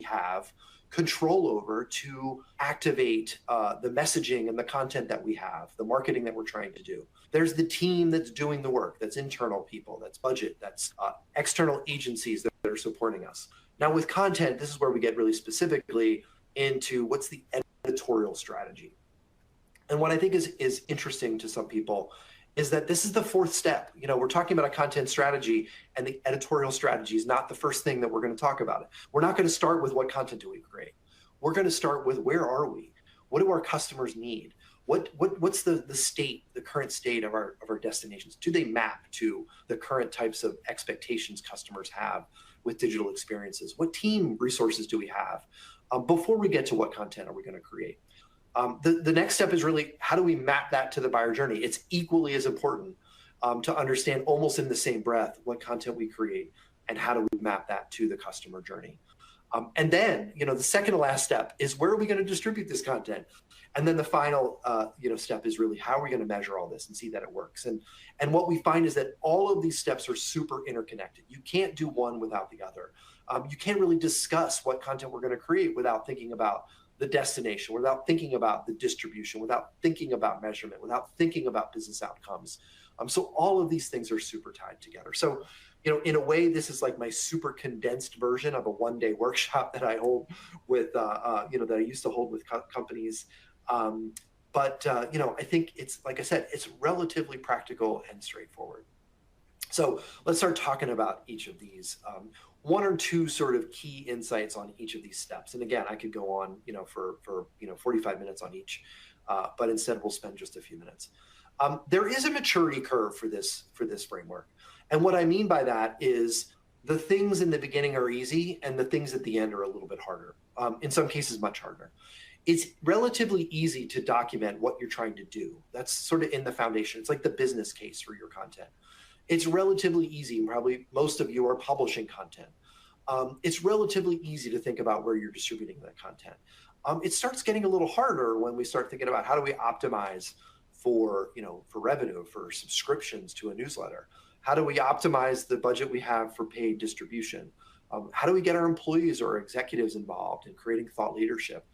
have control over to activate the messaging and the content that we have, the marketing that we're trying to do. There's the team that's doing the work, that's internal people, that's budget, that's external agencies that are supporting us. Now with content, this is where we get really specifically into what's the editorial strategy. And what I think is interesting to some people is that this is the 4th step. We're talking about a content strategy, and the editorial strategy is not the first thing that we're going to talk about. We're not going to start with what content do we create. We're going to start with where are we? What do our customers need? What's the current state of our destinations? Do they map to the current types of expectations customers have with digital experiences? What team resources do we have? Before we get to what content are we going to create? The next step is really, how do we map that to the buyer journey? It's equally as important to understand almost in the same breath what content we create and how do we map that to the customer journey. And then, the second to last step is, where are we going to distribute this content? And then the final, step is really, how are we going to measure all this and see that it works? And what we find is that all of these steps are super interconnected. You can't do one without the other. You can't really discuss what content we're going to create without thinking about the destination, without thinking about the distribution, without thinking about measurement, without thinking about business outcomes. So all of these things are super tied together. So, in a way, this is like my super condensed version of a one-day workshop that I hold with, that I used to hold with companies. But I think it's, like I said, it's relatively practical and straightforward. So let's start talking about each of these. One or two sort of key insights on each of these steps. And again, I could go on, for 45 minutes on each, but instead we'll spend just a few minutes. There is a maturity curve for this framework. And what I mean by that is the things in the beginning are easy and the things at the end are a little bit harder. In some cases, much harder. It's relatively easy to document what you're trying to do. That's sort of in the foundation. It's like the business case for your content. It's relatively easy. Probably most of you are publishing content. It's relatively easy to think about where you're distributing that content. It starts getting a little harder when we start thinking about how do we optimize for revenue, for subscriptions to a newsletter. How do we optimize the budget we have for paid distribution? How do we get our employees or executives involved in creating thought leadership?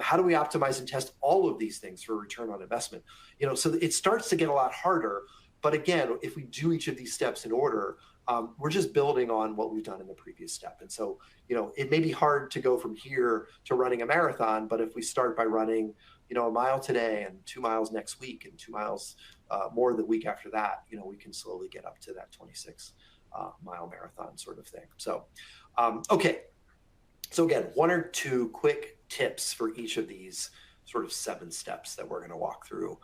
How do we optimize and test all of these things for return on investment? So it starts to get a lot harder. But again, if we do each of these steps in order, we're just building on what we've done in the previous step. And so, it may be hard to go from here to running a marathon, but if we start by running, a mile today and 2 miles next week and 2 miles more the week after that, we can slowly get up to that 26 mile marathon sort of thing. So, okay. So again, one or two quick tips for each of these sort of 7 steps that we're going to walk through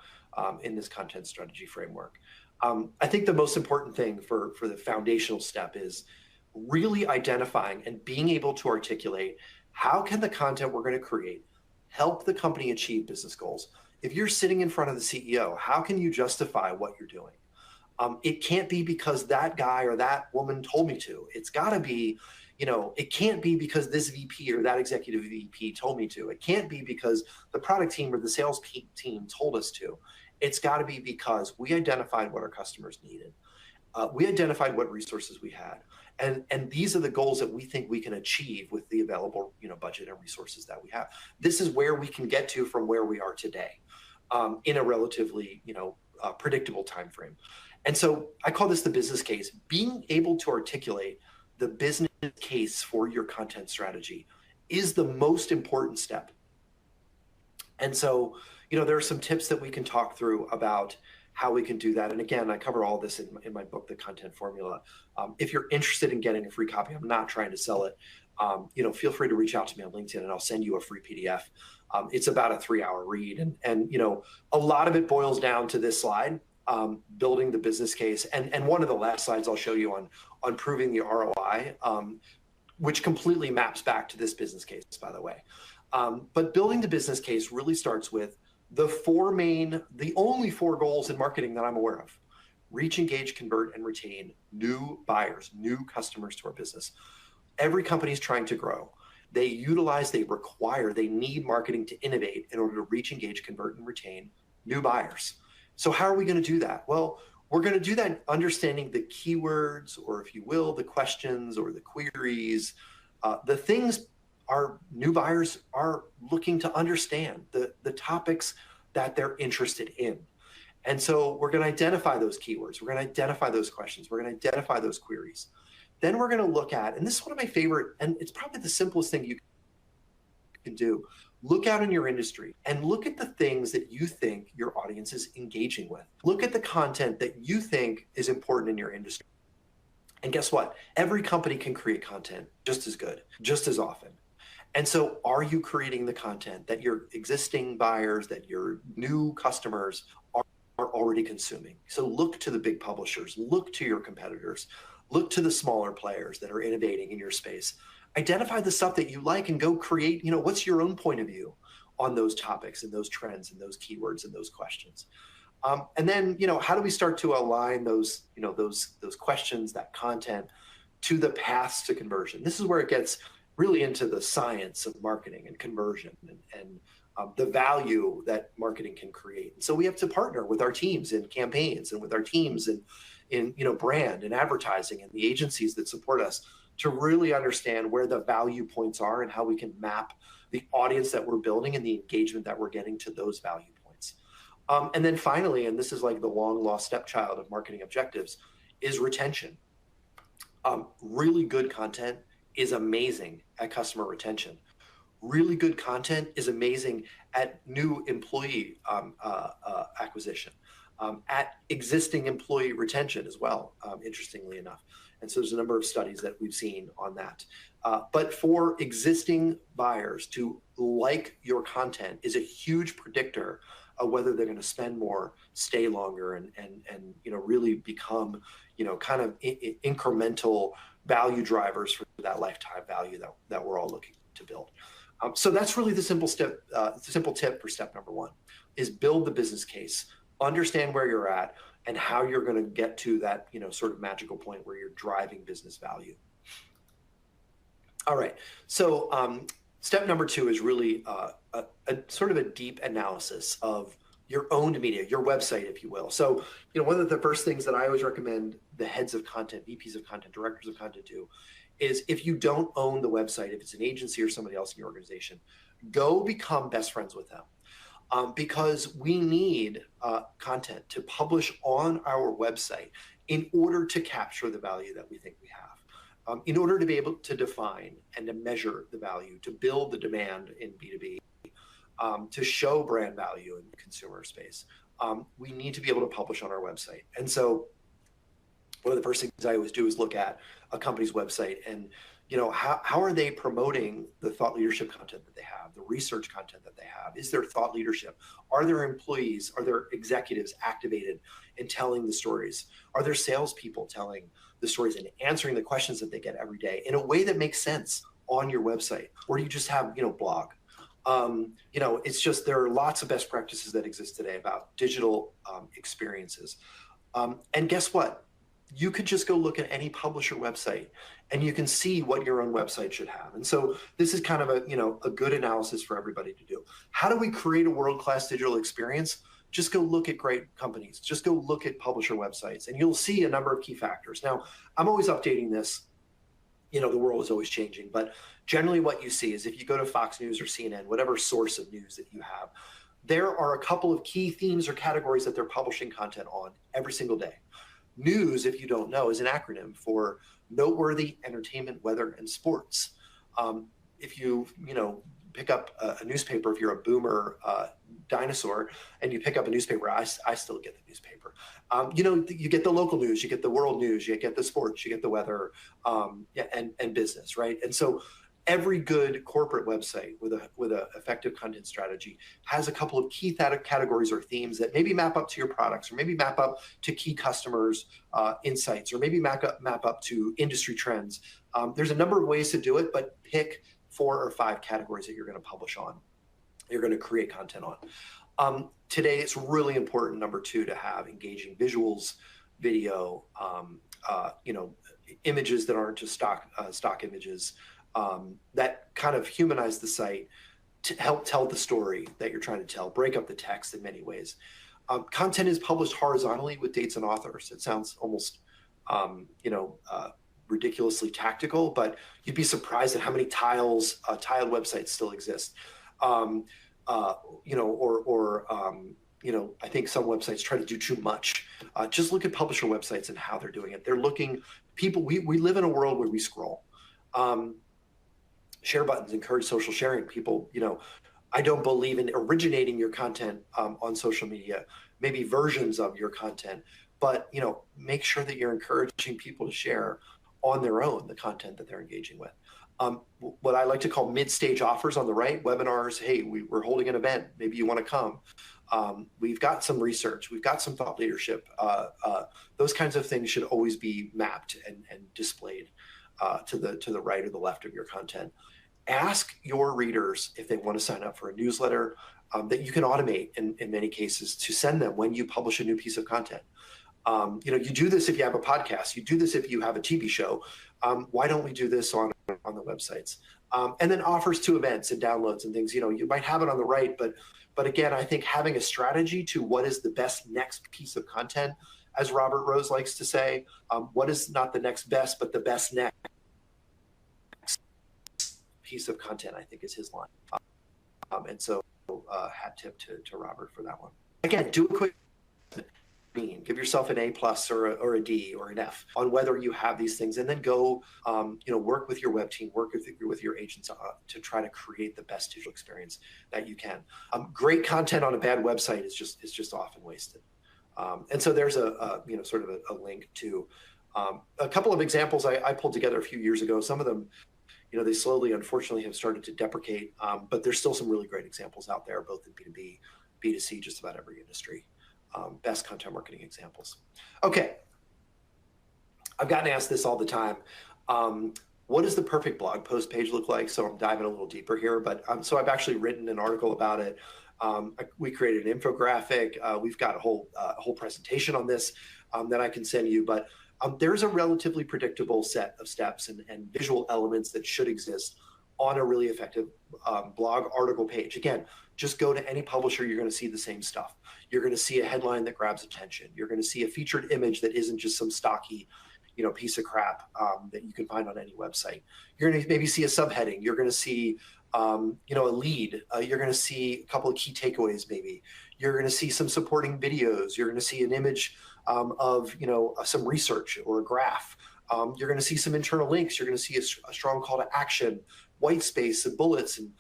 in this content strategy framework. I think the most important thing for the foundational step is really identifying and being able to articulate how can the content we're going to create help the company achieve business goals. If you're sitting in front of the CEO, how can you justify what you're doing? It can't be because that guy or that woman told me to. It's got to be, it can't be because this VP or that executive VP told me to. It can't be because the product team or the sales team told us to. It's got to be because we identified what our customers needed. We identified what resources we had. And these are the goals that we think we can achieve with the available budget and resources that we have. This is where we can get to from where we are today in a relatively predictable time frame. And so I call this the business case. Being able to articulate the business case for your content strategy is the most important step. And so, there are some tips that we can talk through about how we can do that. And again, I cover all this in my book, The Content Formula. If you're interested in getting a free copy, I'm not trying to sell it. Feel free to reach out to me on LinkedIn and I'll send you a free PDF. It's about a 3-hour read. And a lot of it boils down to this slide, building the business case. And one of the last slides I'll show you on proving the ROI, which completely maps back to this business case, by the way. But building the business case really starts with the only 4 goals in marketing that I'm aware of: reach, engage, convert, and retain new buyers, new customers to our business. Every company is trying to grow. They need marketing to innovate in order to reach, engage, convert, and retain new buyers. So how are we going to do that? Well, we're going to do that understanding the keywords, or if you will, the questions or the queries, the things our new buyers are looking to understand, the topics that they're interested in. And so we're going to identify those keywords. We're going to identify those questions. We're going to identify those queries. Then we're going to look at, and this is one of my favorite, and it's probably the simplest thing you can do, look out in your industry and look at the things that you think your audience is engaging with. Look at the content that you think is important in your industry. And guess what? Every company can create content just as good, just as often. And so are you creating the content that your existing buyers, that your new customers are already consuming? So look to the big publishers, look to your competitors, look to the smaller players that are innovating in your space. Identify the stuff that you like and go create, what's your own point of view on those topics and those trends and those keywords and those questions. And then, how do we start to align those questions, that content, to the paths to conversion? This is where it gets really into the science of marketing and conversion and the value that marketing can create. And so we have to partner with our teams in campaigns and with our teams in brand and advertising and the agencies that support us to really understand where the value points are and how we can map the audience that we're building and the engagement that we're getting to those value points. And then finally, and this is like the long lost stepchild of marketing objectives, is retention. Really good content is amazing at customer retention. really good content is amazing at new employee acquisition, at existing employee retention as well, interestingly enough. And so there's a number of studies that we've seen on that. But for existing buyers to like your content is a huge predictor of whether they're going to spend more, stay longer, and really become kind of incremental value drivers for that lifetime value that we're all looking to build. So that's really the simple tip for step number one, is build the business case, understand where you're at, and how you're going to get to that sort of magical point where you're driving business value. All right, so step number two is really a sort of a deep analysis of your owned media, your website, if you will. So, one of the first things that I always recommend the heads of content, VPs of content, directors of content do is, if you don't own the website, if it's an agency or somebody else in your organization, go become best friends with them. Because we need content to publish on our website in order to capture the value that we think we have, in order to be able to define and to measure the value, to build the demand in B2B, to show brand value in the consumer space. We need to be able to publish on our website. And so one of the first things I always do is look at a company's website and how are they promoting the thought leadership content that they have, the research content that they have? Is there thought leadership? Are there employees, are there executives activated in telling the stories? Are there salespeople telling the stories and answering the questions that they get every day in a way that makes sense on your website? Or do you just have, blog? It's just, there are lots of best practices that exist today about digital experiences. And guess what? You could just go look at any publisher website and you can see what your own website should have. And so this is kind of a good analysis for everybody to do. How do we create a world-class digital experience? Just go look at great companies. Just go look at publisher websites and you'll see a number of key factors. Now, I'm always updating this. The world is always changing, but generally what you see is, if you go to Fox News or CNN, whatever source of news that you have, there are a couple of key themes or categories that they're publishing content on every single day. News, if you don't know, is an acronym for noteworthy, entertainment, weather, and sports. If you pick up a newspaper, if you're a boomer dinosaur and you pick up a newspaper, I still get the newspaper. You get the local news, you get the world news, you get the sports, you get the weather, and business, right? And so every good corporate website with a effective content strategy has a couple of key categories or themes that maybe map up to your products, or maybe map up to key customers' insights, or maybe map up to industry trends. There's a number of ways to do it, but pick 4 or 5 categories that you're going to publish on, you're going to create content on. Today, it's really important, number 2, to have engaging visuals, video, images that aren't just stock images, that kind of humanize the site to help tell the story that you're trying to tell, break up the text in many ways. Content is published horizontally with dates and authors. It sounds almost, ridiculously tactical, but you'd be surprised at how many tiled websites still exist. I think some websites try to do too much. Just look at publisher websites and how they're doing it. They're looking, we live in a world where we scroll. Share buttons encourage social sharing. People, I don't believe in originating your content on social media, maybe versions of your content, but make sure that you're encouraging people to share on their own the content that they're engaging with. What I like to call mid-stage offers on the right, webinars. Hey, we're holding an event. Maybe you want to come. We've got some research. We've got some thought leadership. Those kinds of things should always be mapped and displayed to the right or the left of your content. Ask your readers if they want to sign up for a newsletter that you can automate in many cases to send them when you publish a new piece of content. You do this if you have a podcast. You do this if you have a TV show. Why don't we do this on the websites? And then offers to events and downloads and things. You might have it on the right, but again, I think having a strategy to what is the best next piece of content, as Robert Rose likes to say, what is not the next best, but the best next piece of content, I think is his line. And so hat tip to Robert for that one. Again, do a quick mean. Give yourself an A+ or a D or an F on whether you have these things, and then go, work with your web team, work with your agents to try to create the best digital experience that you can. Great content on a bad website is just often wasted. And so there's a link to a couple of examples I pulled together a few years ago. Some of them, they slowly, unfortunately, have started to deprecate, but there's still some really great examples out there, both in B2B, B2C, just about every industry. Best content marketing examples. Okay, I've gotten asked this all the time. What does the perfect blog post page look like? So I'm diving a little deeper here, but so I've actually written an article about it. We created an infographic. We've got a whole presentation on this that I can send you, but there's a relatively predictable set of steps and visual elements that should exist on a really effective blog article page. Again, just go to any publisher, you're going to see the same stuff. You're going to see a headline that grabs attention. You're going to see a featured image that isn't just some stocky, piece of crap that you can find on any website. You're going to maybe see a subheading. You're going to see, a lead. You're going to see a couple of key takeaways. Maybe you're going to see some supporting videos. You're going to see an image of, some research or a graph. You're going to see some internal links. You're going to see a strong call to action, white space and bullets, and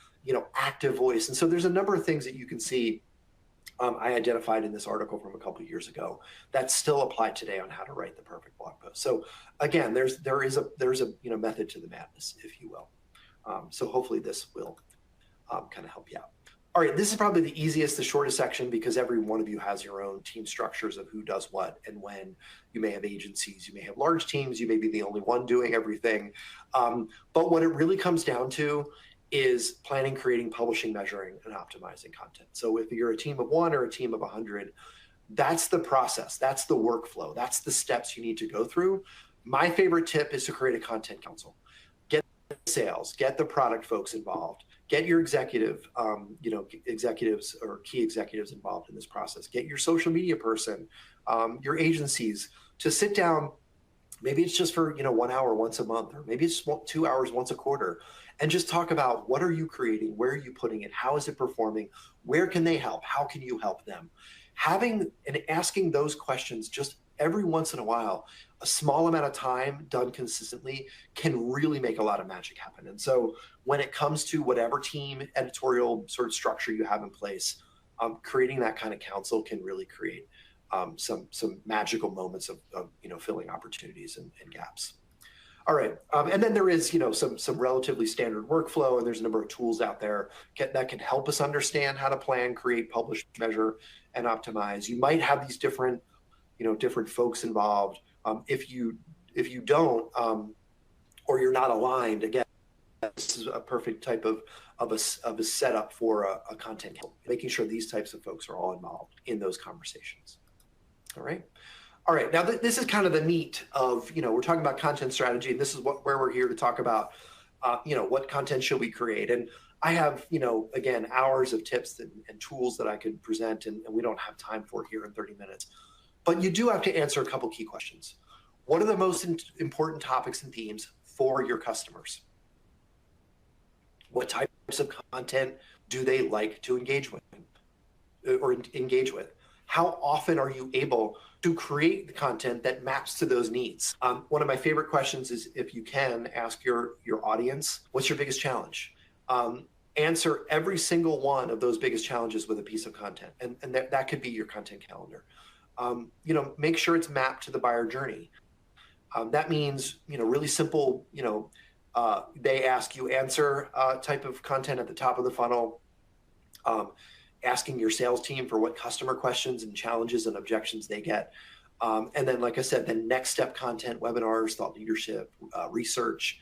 active voice. And so there's a number of things that you can see. I identified in this article from a couple of years ago that still apply today on how to write the perfect blog post. So again, there is a method to the madness, if you will. So hopefully this will kind of help you out. All right, this is probably the easiest, the shortest section, because every one of you has your own team structures of who does what and when. You may have agencies, you may have large teams, you may be the only one doing everything. But what it really comes down to is planning, creating, publishing, measuring, and optimizing content. So if you're a team of 1 or a team of 100, that's the process, that's the workflow, that's the steps you need to go through. My favorite tip is to create a content council. Get sales, get the product folks involved, get your executives or key executives involved in this process. Get your social media person, your agencies to sit down. Maybe it's just for 1 hour once a month, or maybe it's 2 hours once a quarter, and just talk about what are you creating, where are you putting it, how is it performing, where can they help, how can you help them? Having and asking those questions just every once in a while, a small amount of time done consistently can really make a lot of magic happen. And so when it comes to whatever team editorial sort of structure you have in place, creating that kind of council can really create some magical moments of filling opportunities and gaps. All right, and then there is some relatively standard workflow, and there's a number of tools out there that can help us understand how to plan, create, publish, measure, and optimize. You might have these different folks involved. If you don't, or you're not aligned, again, this is a perfect type of a setup for a content, making sure these types of folks are all involved in those conversations. All right. Now this is kind of the meat of, we're talking about content strategy, and this is where we're here to talk about, what content should we create. And I have, again, hours of tips and tools that I could present, and we don't have time for here in 30 minutes. But you do have to answer a couple key questions. What are the most important topics and themes for your customers? What types of content do they like to engage with? How often are you able to create the content that maps to those needs? One of my favorite questions is, if you can, ask your audience, what's your biggest challenge? Answer every single one of those biggest challenges with a piece of content, and that could be your content calendar. Make sure it's mapped to the buyer journey. That means, really simple, they ask, you answer type of content at the top of the funnel, asking your sales team for what customer questions and challenges and objections they get. And then, like I said, the next step content, webinars, thought leadership, research,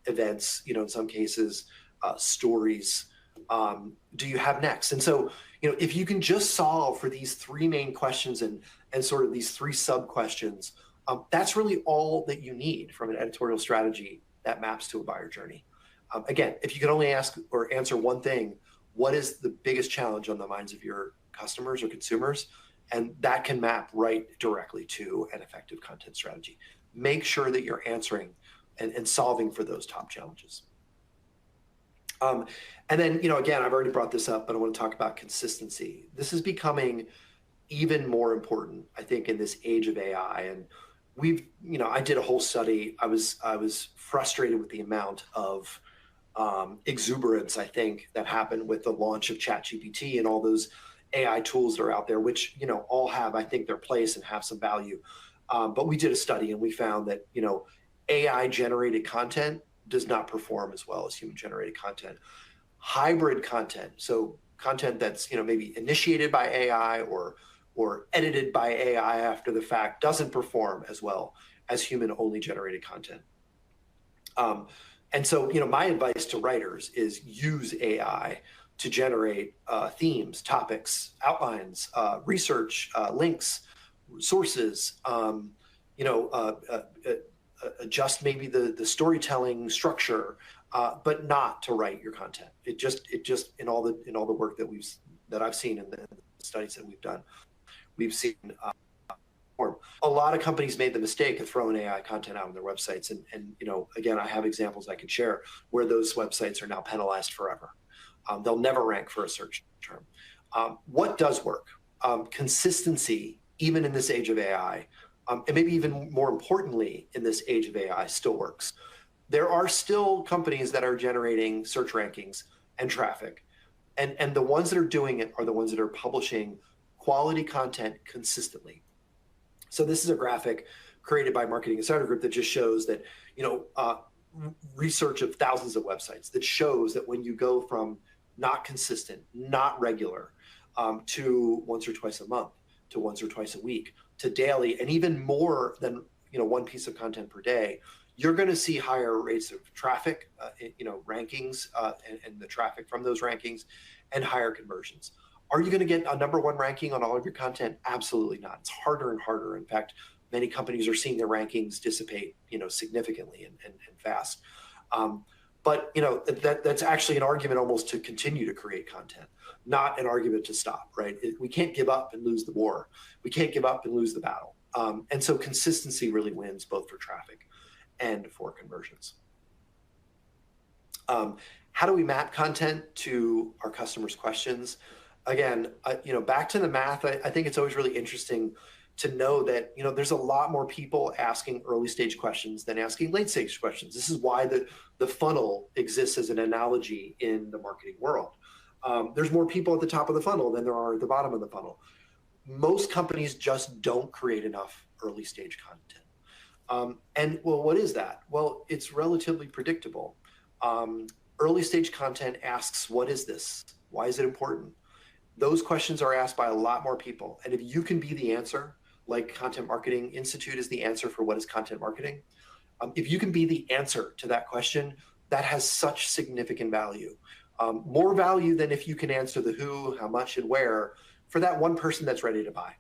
events, in some cases, stories. Do you have next? And so, if you can just solve for these 3 main questions and sort of these 3 sub questions, that's really all that you need from an editorial strategy that maps to a buyer journey. Again, if you can only ask or answer one thing, what is the biggest challenge on the minds of your customers or consumers? And that can map right directly to an effective content strategy. Make sure that you're answering and solving for those top challenges. And then, again, I've already brought this up, but I want to talk about consistency. This is becoming even more important, I think, in this age of AI. And I did a whole study. I was frustrated with the amount of exuberance, I think, that happened with the launch of ChatGPT and all those AI tools that are out there, which, all have, I think, their place and have some value. But we did a study and we found that, AI generated content does not perform as well as human generated content. Hybrid content, so content that's, maybe initiated by AI or edited by AI after the fact, doesn't perform as well as human only generated content. And so, my advice to writers is use AI to generate themes, topics, outlines, research, links, sources, adjust maybe the storytelling structure, but not to write your content. It just in all the work that I've seen in the studies that we've done, we've seen a lot of companies made the mistake of throwing AI content out on their websites. And again, I have examples I can share where those websites are now penalized forever. They'll never rank for a search term. What does work? Consistency, even in this age of AI, and maybe even more importantly, in this age of AI, still works. There are still companies that are generating search rankings and traffic. And the ones that are doing it are the ones that are publishing quality content consistently. So this is a graphic created by Marketing Insider Group that just shows that, research of thousands of websites that shows that when you go from not consistent, not regular, to once or twice a month, to once or twice a week, to daily, and even more than, one piece of content per day, you're going to see higher rates of traffic, rankings, and the traffic from those rankings, and higher conversions. Are you going to get a #1 ranking on all of your content? Absolutely not. It's harder and harder. In fact, many companies are seeing their rankings dissipate, significantly and fast. But that's actually an argument almost to continue to create content, not an argument to stop, right? We can't give up and lose the war. We can't give up and lose the battle. And so consistency really wins both for traffic and for conversions. How do we map content to our customers' questions? Again, back to the math, I think it's always really interesting to know that, there's a lot more people asking early stage questions than asking late stage questions. This is why the funnel exists as an analogy in the marketing world. There's more people at the top of the funnel than there are at the bottom of the funnel. Most companies just don't create enough early stage content. And well, what is that? Well, it's relatively predictable. Early stage content asks, what is this? Why is it important? Those questions are asked by a lot more people. And if you can be the answer, like Content Marketing Institute is the answer for what is content marketing, if you can be the answer to that question, that has such significant value. More value than if you can answer the who, how much, and where for that one person that's ready to buy.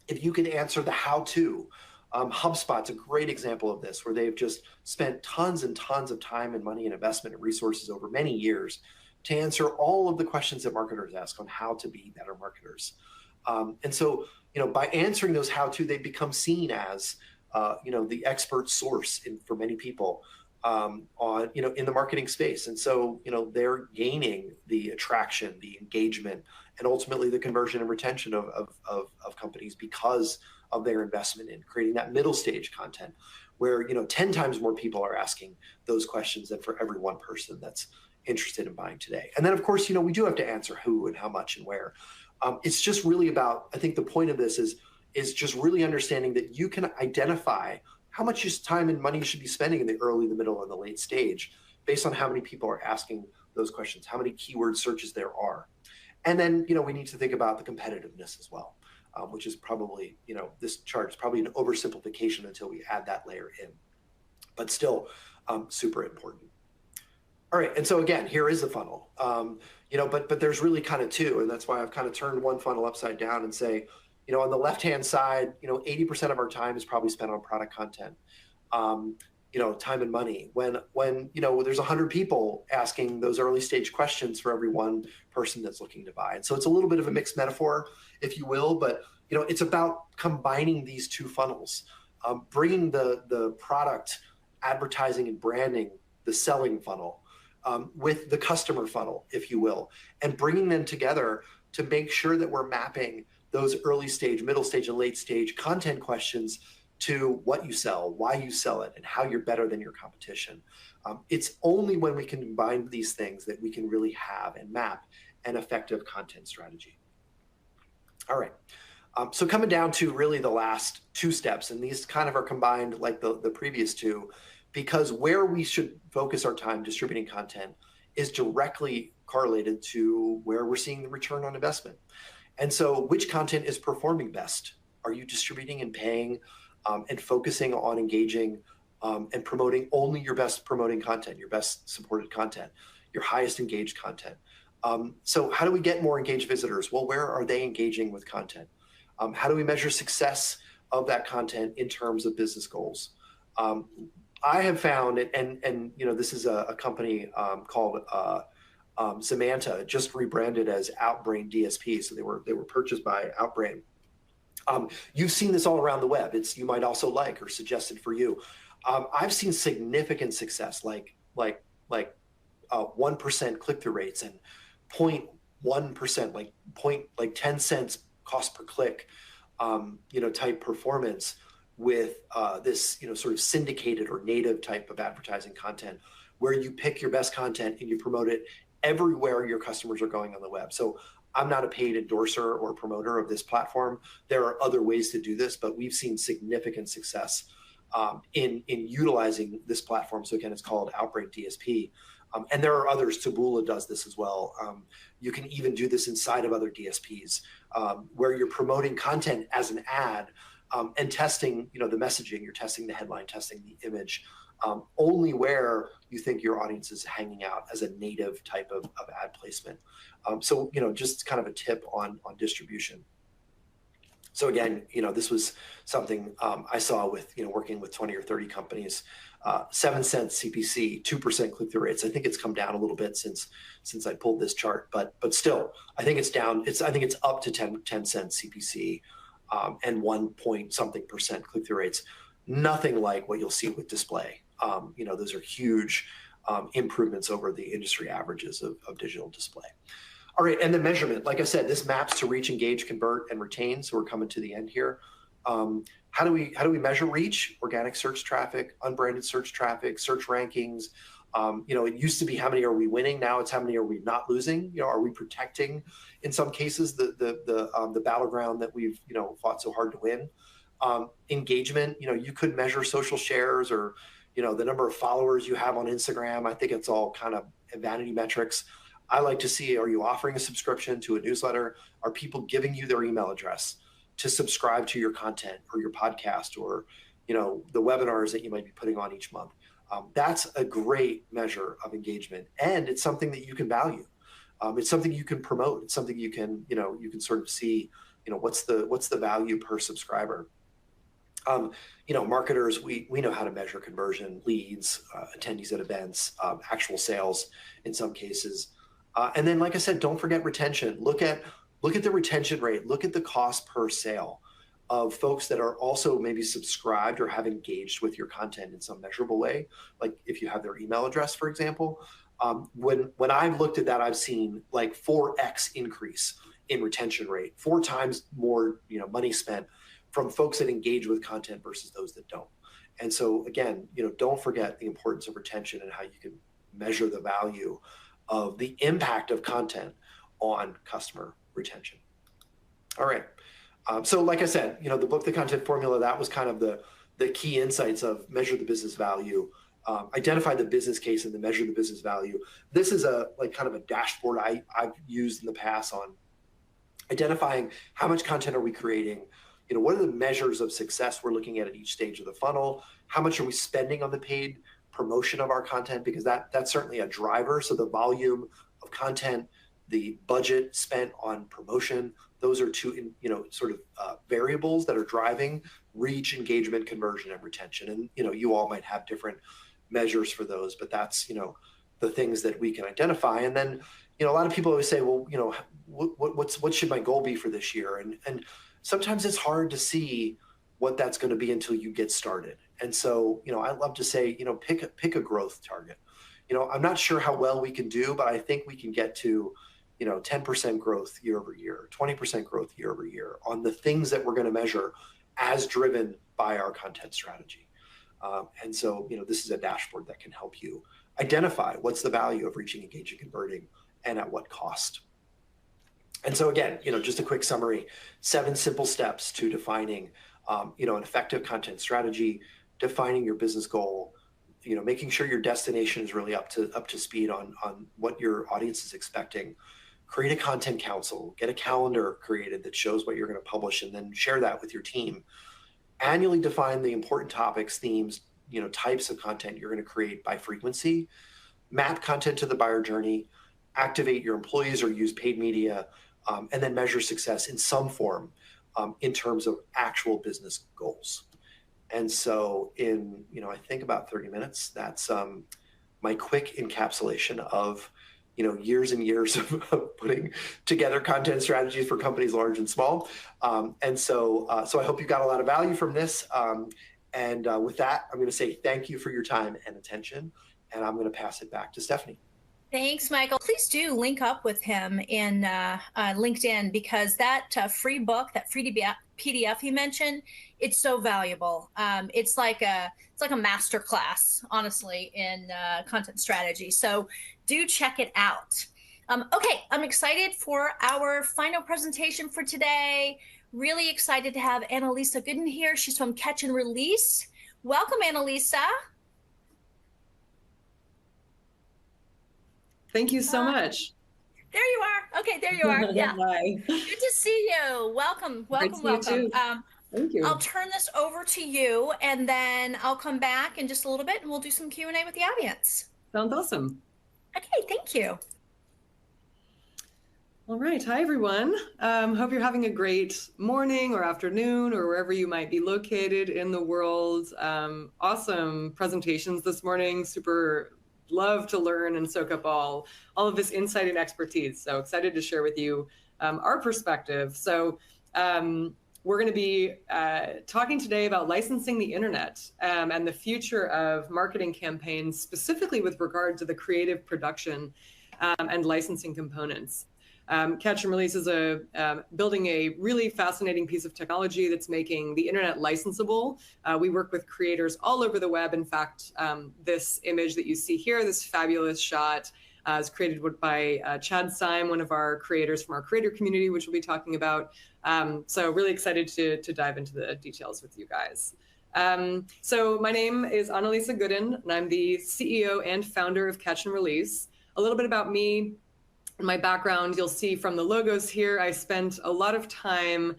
If you can answer the how-to, HubSpot's a great example of this, where they've just spent tons and tons of time and money and investment and resources over many years to answer all of the questions that marketers ask on how to be better marketers. And so, by answering those how-to, they become seen as, the expert source for many people in the marketing space. And so, they're gaining the attraction, the engagement, and ultimately the conversion and retention of companies because of their investment in creating that middle stage content where, 10 times more people are asking those questions than for every one person that's interested in buying today. And then, of course, we do have to answer who and how much and where. It's just really about, I think the point of this is just really understanding that you can identify how much time and money you should be spending in the early, the middle, and the late stage based on how many people are asking those questions, how many keyword searches there are. And then, we need to think about the competitiveness as well, which is probably, this chart is probably an oversimplification until we add that layer in, but still super important. All right, and so again, here is the funnel, but there's really kind of two, and that's why I've kind of turned one funnel upside down and say, on the left-hand side, 80% of our time is probably spent on product content, time and money. When there's 100 people asking those early stage questions for every one person that's looking to buy. And so it's a little bit of a mixed metaphor, if you will, but it's about combining these two funnels, bringing the product advertising and branding, the selling funnel, with the customer funnel, if you will, and bringing them together to make sure that we're mapping those early stage, middle stage, and late stage content questions to what you sell, why you sell it, and how you're better than your competition. It's only when we can combine these things that we can really have and map an effective content strategy. All right. So coming down to really the last two steps, and these kind of are combined like the previous two, because where we should focus our time distributing content is directly correlated to where we're seeing the return on investment. And so which content is performing best? Are you distributing and paying and focusing on engaging and promoting only your best promoting content, your best supported content, your highest engaged content? So how do we get more engaged visitors? Well, where are they engaging with content? How do we measure success of that content in terms of business goals? I have found, and this is a company called Zamanta, just rebranded as Outbrain DSP. So they were purchased by Outbrain. You've seen this all around the web. You might also like or suggested for you. I've seen significant success, like 1% click-through rates and 0.1%, like 10 cents cost per click, type performance with this, sort of syndicated or native type of advertising content, where you pick your best content and you promote it everywhere your customers are going on the web. So I'm not a paid endorser or promoter of this platform. There are other ways to do this, but we've seen significant success in utilizing this platform. So again, it's called Outbrain DSP. And there are others. Taboola does this as well. You can even do this inside of other DSPs, where you're promoting content as an ad and testing, the messaging. You're testing the headline, testing the image, only where you think your audience is hanging out as a native type of ad placement. So just kind of a tip on distribution. So again, this was something I saw with working with 20 or 30 companies. 7 cents CPC, 2% click-through rates. I think it's come down a little bit since I pulled this chart, but still, I think it's down. I think it's up to 10 cents CPC and 1% click-through rates. Nothing like what you'll see with display. Those are huge improvements over the industry averages of digital display. All right, and the measurement, like I said, this maps to reach, engage, convert, and retain. So we're coming to the end here. How do we measure reach? Organic search traffic, unbranded search traffic, search rankings. It used to be how many are we winning? Now it's how many are we not losing? Are we protecting, in some cases, the battleground that we've fought so hard to win? Engagement. You could measure social shares or the number of followers you have on Instagram. I think it's all kind of vanity metrics. I like to see, are you offering a subscription to a newsletter? Are people giving you their email address to subscribe to your content or your podcast or, the webinars that you might be putting on each month? That's a great measure of engagement. And it's something that you can value. It's something you can promote. It's something you can sort of see, what's the value per subscriber. Marketers, we know how to measure conversion, leads, attendees at events, actual sales in some cases. And then, like I said, don't forget retention. Look at the retention rate. Look at the cost per sale of folks that are also maybe subscribed or have engaged with your content in some measurable way. Like if you have their email address, for example. When I've looked at that, I've seen like 4x increase in retention rate, 4 times more money spent from folks that engage with content versus those that don't. And so again, don't forget the importance of retention and how you can measure the value of the impact of content on customer retention. All right. So like I said, the book, The Content Formula, that was kind of the key insights of measure the business value, identify the business case and then measure the business value. This is kind of a dashboard I've used in the past on identifying how much content are we creating, what are the measures of success we're looking at each stage of the funnel, how much are we spending on the paid promotion of our content, because that's certainly a driver. So the volume of content, the budget spent on promotion, those are two variables that are driving reach, engagement, conversion, and retention. And you all might have different measures for those, but that's the things that we can identify. And then a lot of people always say, well, what should my goal be for this year? And sometimes it's hard to see what that's going to be until you get started. And so, I love to say, pick a growth target. I'm not sure how well we can do, but I think we can get to, 10% growth year over year, 20% growth year over year on the things that we're going to measure as driven by our content strategy. And so, this is a dashboard that can help you identify what's the value of reaching, engaging, converting, and at what cost. And so again, just a quick summary, 7 simple steps to defining, an effective content strategy, defining your business goal, making sure your destination is really up to speed on what your audience is expecting. Create a content council, get a calendar created that shows what you're going to publish, and then share that with your team. Annually define the important topics, themes, types of content you're going to create by frequency. Map content to the buyer journey, activate your employees or use paid media, and then measure success in some form in terms of actual business goals. And so in, I think about 30 minutes, that's my quick encapsulation of, years and years of putting together content strategies for companies large and small. And so I hope you got a lot of value from this. And with that, I'm going to say thank you for your time and attention. And I'm going to pass it back to Stephanie. Thanks, Michael. Please do link up with him in LinkedIn, because that free book, that free PDF he mentioned, it's so valuable. It's like a master class, honestly, in content strategy. So do check it out. Okay, I'm excited for our final presentation for today. Really excited to have Analisa Goodin here. She's from Catch&Release. Welcome, Analisa. Thank you so much. There you are. Okay, there you are. Yeah. Hi. Good to see you. Welcome, welcome, welcome. Thank you. I'll turn this over to you, and then I'll come back in just a little bit, and we'll do some Q&A with the audience. Sounds awesome. Okay, thank you. All right. Hi, everyone. Hope you're having a great morning or afternoon or wherever you might be located in the world. Awesome presentations this morning. Super love to learn and soak up all of this insight and expertise. So excited to share with you our perspective. So we're going to be talking today about licensing the internet and the future of marketing campaigns, specifically with regard to the creative production and licensing components. Catch&Release is building a really fascinating piece of technology that's making the internet licensable. We work with creators all over the web. In fact, this image that you see here, this fabulous shot, is created by Chad Syme, one of our creators from our creator community, which we'll be talking about. So really excited to dive into the details with you guys. So my name is Analisa Goodin, and I'm the CEO and founder of Catch&Release. A little bit about me. My background, you'll see from the logos here, I spent a lot of time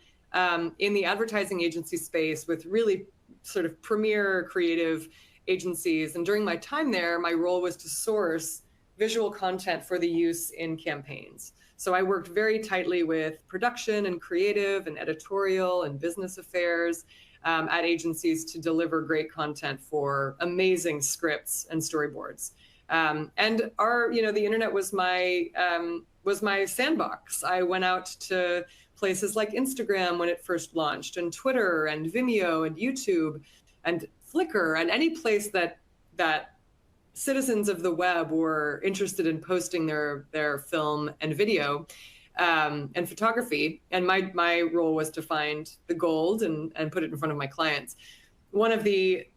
in the advertising agency space with really sort of premier creative agencies. And during my time there, my role was to source visual content for the use in campaigns. So I worked very tightly with production and creative and editorial and business affairs at agencies to deliver great content for amazing scripts and storyboards. And the internet was my sandbox. I went out to places like Instagram when it first launched, and Twitter and Vimeo and YouTube and Flickr, and any place that citizens of the web were interested in posting their film and video and photography. And my role was to find the gold and put it in front of my clients. One of the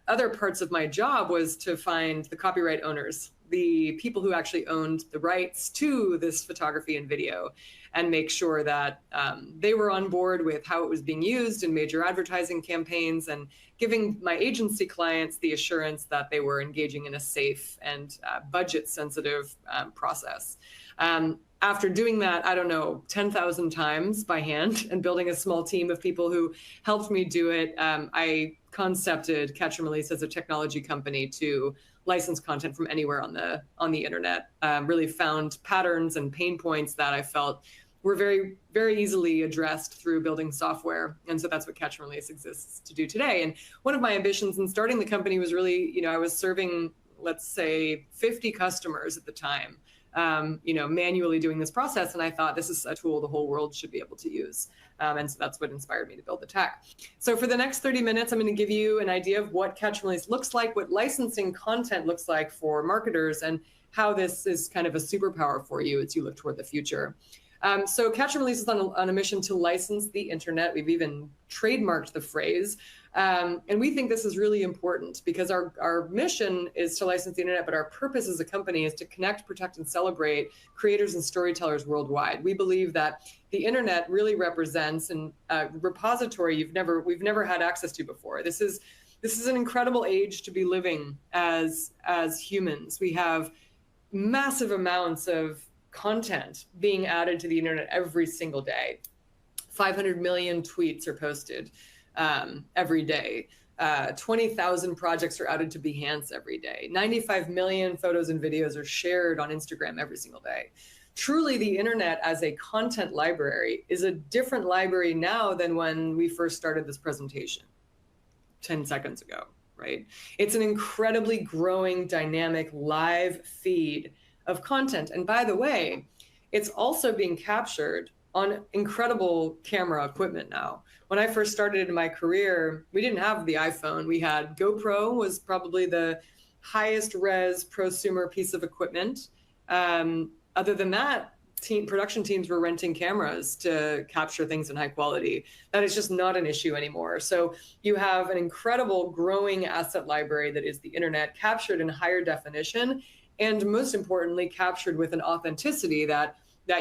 other parts of my job was to find the copyright owners, the people who actually owned the rights to this photography and video, and make sure that they were on board with how it was being used in major advertising campaigns, and giving my agency clients the assurance that they were engaging in a safe and budget-sensitive process. After doing that, 10,000 times by hand and building a small team of people who helped me do it, I concepted Catch&Release as a technology company to license content from anywhere on the internet. Really found patterns and pain points that I felt were very, very easily addressed through building software. And so that's what Catch&Release exists to do today. And one of my ambitions in starting the company was really, I was serving, let's say, 50 customers at the time. manually doing this process. And I thought this is a tool the whole world should be able to use. And so that's what inspired me to build the tech. So for the next 30 minutes, I'm going to give you an idea of what Catch&Release looks like, what licensing content looks like for marketers, and how this is kind of a superpower for you as you look toward the future. So Catch&Release is on a mission to license the internet. We've even trademarked the phrase. And we think this is really important because our mission is to license the internet, but our purpose as a company is to connect, protect, and celebrate creators and storytellers worldwide. We believe that the internet really represents a repository we've never had access to before. This is an incredible age to be living as humans. We have massive amounts of content being added to the internet every single day. 500 million tweets are posted every day. 20,000 projects are added to Behance every day. 95 million photos and videos are shared on Instagram every single day. Truly, the internet as a content library is a different library now than when we first started this presentation 10 seconds ago, right? It's an incredibly growing, dynamic, live feed of content. And by the way, it's also being captured on incredible camera equipment now. When I first started in my career, we didn't have the iPhone. We had GoPro was probably the highest res prosumer piece of equipment. Other than that, production teams were renting cameras to capture things in high quality. That is just not an issue anymore. So you have an incredible growing asset library that is the internet, captured in higher definition, and most importantly, captured with an authenticity that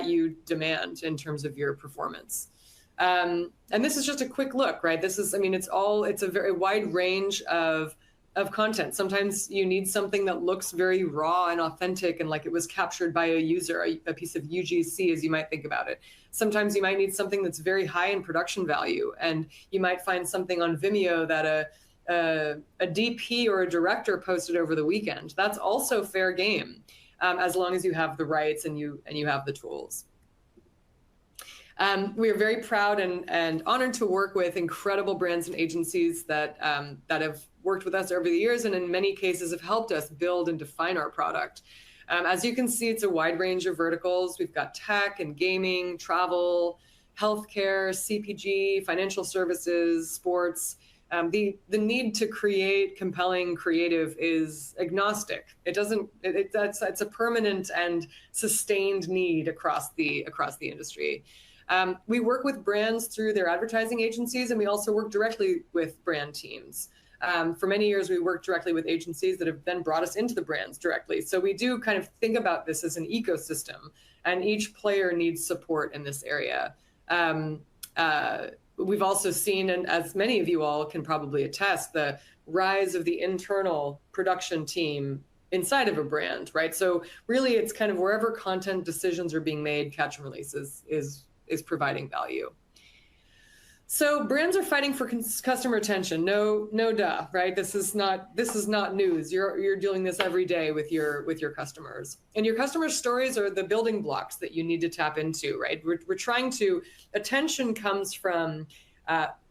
you demand in terms of your performance. And this is just a quick look, right? It's a very wide range of content. Sometimes you need something that looks very raw and authentic and like it was captured by a user, a piece of UGC as you might think about it. Sometimes you might need something that's very high in production value, and you might find something on Vimeo that a DP or a director posted over the weekend. That's also fair game, as long as you have the rights and you have the tools. We are very proud and honored to work with incredible brands and agencies that have worked with us over the years, and in many cases have helped us build and define our product. As you can see, it's a wide range of verticals. We've got tech and gaming, travel, healthcare, CPG, financial services, sports. The need to create compelling creative is agnostic. It's a permanent and sustained need across the industry. We work with brands through their advertising agencies, and we also work directly with brand teams. For many years, we worked directly with agencies that have then brought us into the brands directly. So we do kind of think about this as an ecosystem, and each player needs support in this area. We've also seen, and as many of you all can probably attest, the rise of the internal production team inside of a brand, right? So really, it's kind of wherever content decisions are being made, Catch&Release is providing value. So brands are fighting for customer attention. No duh, right? This is not news. You're dealing this every day with your customers, and your customers' stories are the building blocks that you need to tap into, right? We're trying to. Attention comes from,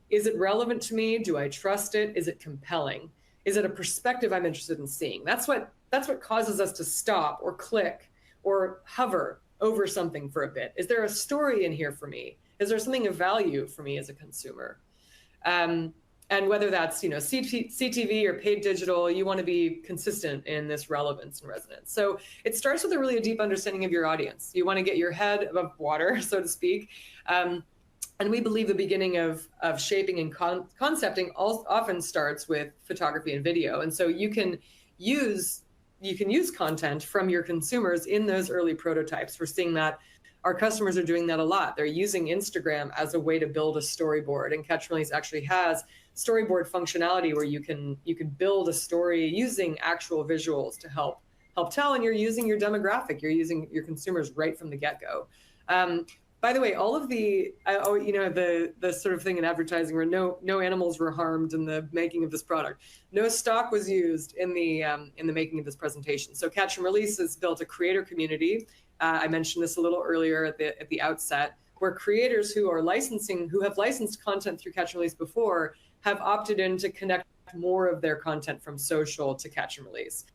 is it relevant to me? Do I trust it? Is it compelling? Is it a perspective I'm interested in seeing? That's what causes us to stop or click or hover over something for a bit. Is there a story in here for me? Is there something of value for me as a consumer? And whether that's CTV or paid digital, you want to be consistent in this relevance and resonance. So it starts with a deep understanding of your audience. You want to get your head above water, so to speak. And we believe the beginning of shaping and concepting often starts with photography and video. And so you can use content from your consumers in those early prototypes. We're seeing that our customers are doing that a lot. They're using Instagram as a way to build a storyboard, and Catch&Release actually has storyboard functionality where you can build a story using actual visuals to help tell, and you're using your demographic, you're using your consumers right from the get-go. By the way, all of the sort of thing in advertising where no animals were harmed in the making of this product, no stock was used in the making of this presentation. So Catch&Release has built a creator community. I mentioned this a little earlier at the outset, where creators who have licensed content through Catch&Release before have opted in to connect more of their content from social to Catch&Release.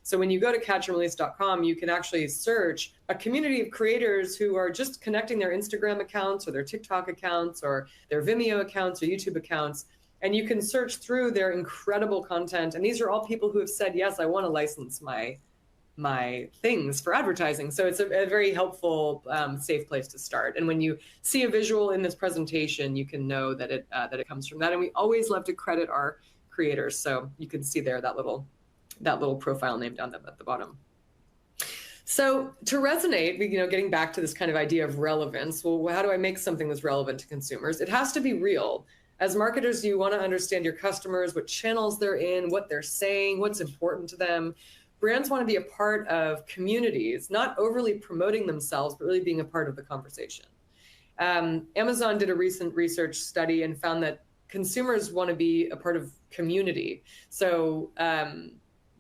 So when you go to catchandrelease.com, you can actually search a community of creators who are just connecting their Instagram accounts or their TikTok accounts or their Vimeo accounts or YouTube accounts. And you can search through their incredible content. And these are all people who have said, yes, I want to license my things for advertising. So it's a very helpful, safe place to start. And when you see a visual in this presentation, you can know that it comes from that. And we always love to credit our creators. So you can see there that little profile name down at the bottom. So to resonate, getting back to this kind of idea of relevance, well, how do I make something that's relevant to consumers? It has to be real. As marketers, you want to understand your customers, what channels they're in, what they're saying, what's important to them. Brands want to be a part of communities, not overly promoting themselves, but really being a part of the conversation. Amazon did a recent research study and found that consumers want to be a part of community. So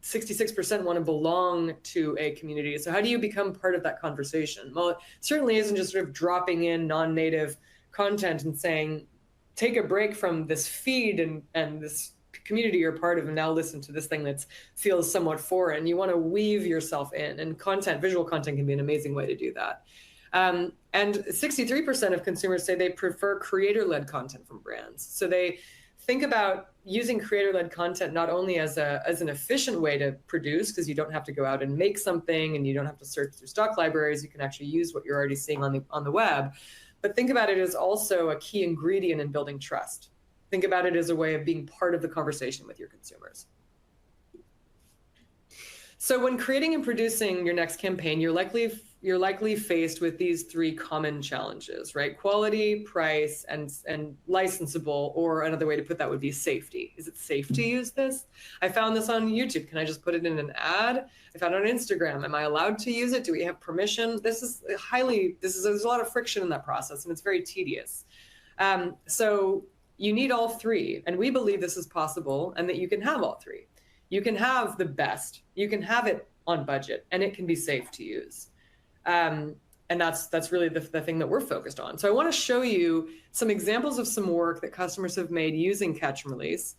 66% want to belong to a community. So how do you become part of that conversation? Well, it certainly isn't just sort of dropping in non-native content and saying, take a break from this feed and this community you're part of and now listen to this thing that feels somewhat foreign. You want to weave yourself in, and visual content can be an amazing way to do that. And 63% of consumers say they prefer creator-led content from brands. So they think about using creator-led content not only as an efficient way to produce, because you don't have to go out and make something and you don't have to search through stock libraries. You can actually use what you're already seeing on the web. But think about it as also a key ingredient in building trust. Think about it as a way of being part of the conversation with your consumers. So when creating and producing your next campaign, you're likely faced with these three common challenges, right? Quality, price, and licensable, or another way to put that would be safety. Is it safe to use this? I found this on YouTube. Can I just put it in an ad? I found it on Instagram. Am I allowed to use it? Do we have permission? There's a lot of friction in that process, and it's very tedious. So you need all three, and we believe this is possible and that you can have all three. You can have the best, you can have it on budget, and it can be safe to use. And that's really the thing that we're focused on. So I want to show you some examples of some work that customers have made using Catch and Release.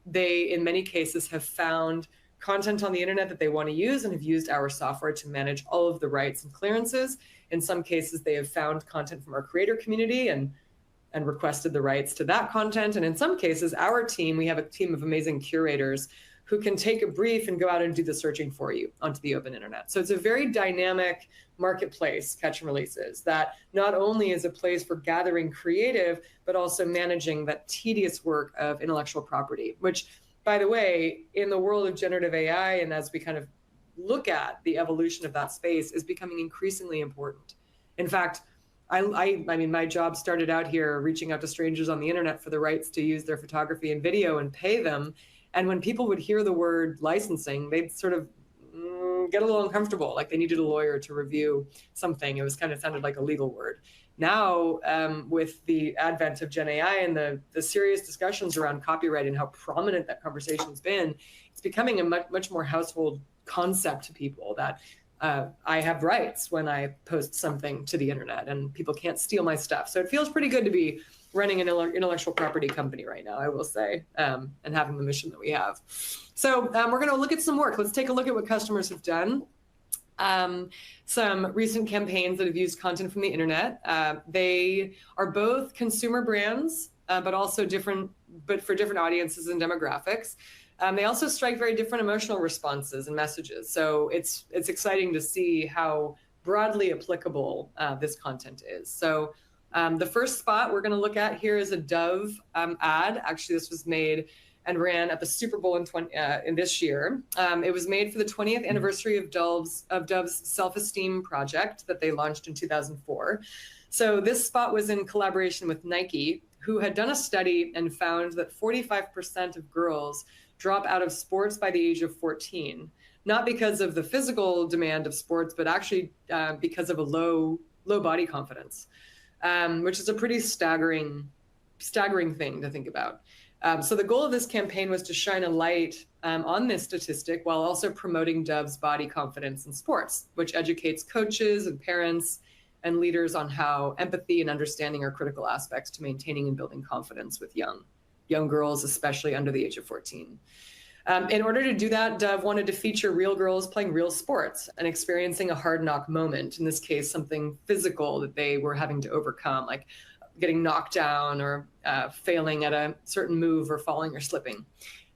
They, in many cases, have found content on the internet that they want to use and have used our software to manage all of the rights and clearances. In some cases, they have found content from our creator community and requested the rights to that content. And in some cases, we have a team of amazing curators who can take a brief and go out and do the searching for you onto the open internet. So it's a very dynamic marketplace, Catch and Release is, that not only is a place for gathering creative, but also managing that tedious work of intellectual property, which, by the way, in the world of generative AI, and as we kind of look at the evolution of that space, is becoming increasingly important. In fact, I mean, my job started out here reaching out to strangers on the internet for the rights to use their photography and video and pay them. And when people would hear the word licensing, they'd sort of get a little uncomfortable, like they needed a lawyer to review something. It was kind of sounded like a legal word. Now, with the advent of Gen AI and the serious discussions around copyright and how prominent that conversation's been, it's becoming a much more household concept to people that I have rights when I post something to the internet and people can't steal my stuff. So it feels pretty good to be running an intellectual property company right now, I will say, and having the mission that we have. So we're going to look at some work. Let's take a look at what customers have done. Some recent campaigns that have used content from the internet. They are both consumer brands, but also for different audiences and demographics. They also strike very different emotional responses and messages. So it's exciting to see how broadly applicable this content is. So the first spot we're going to look at here is a Dove ad. Actually, this was made and ran at the Super Bowl in this year. It was made for the 20th anniversary of Dove's Self-Esteem project that they launched in 2004. So this spot was in collaboration with Nike, who had done a study and found that 45% of girls drop out of sports by the age of 14, not because of the physical demand of sports, but actually because of a low body confidence, which is a pretty staggering thing to think about. So the goal of this campaign was to shine a light on this statistic while also promoting Dove's body confidence in sports, which educates coaches and parents and leaders on how empathy and understanding are critical aspects to maintaining and building confidence with young girls, especially under the age of 14. In order to do that, Dove wanted to feature real girls playing real sports and experiencing a hard knock moment. In this case, something physical that they were having to overcome, like getting knocked down or failing at a certain move or falling or slipping.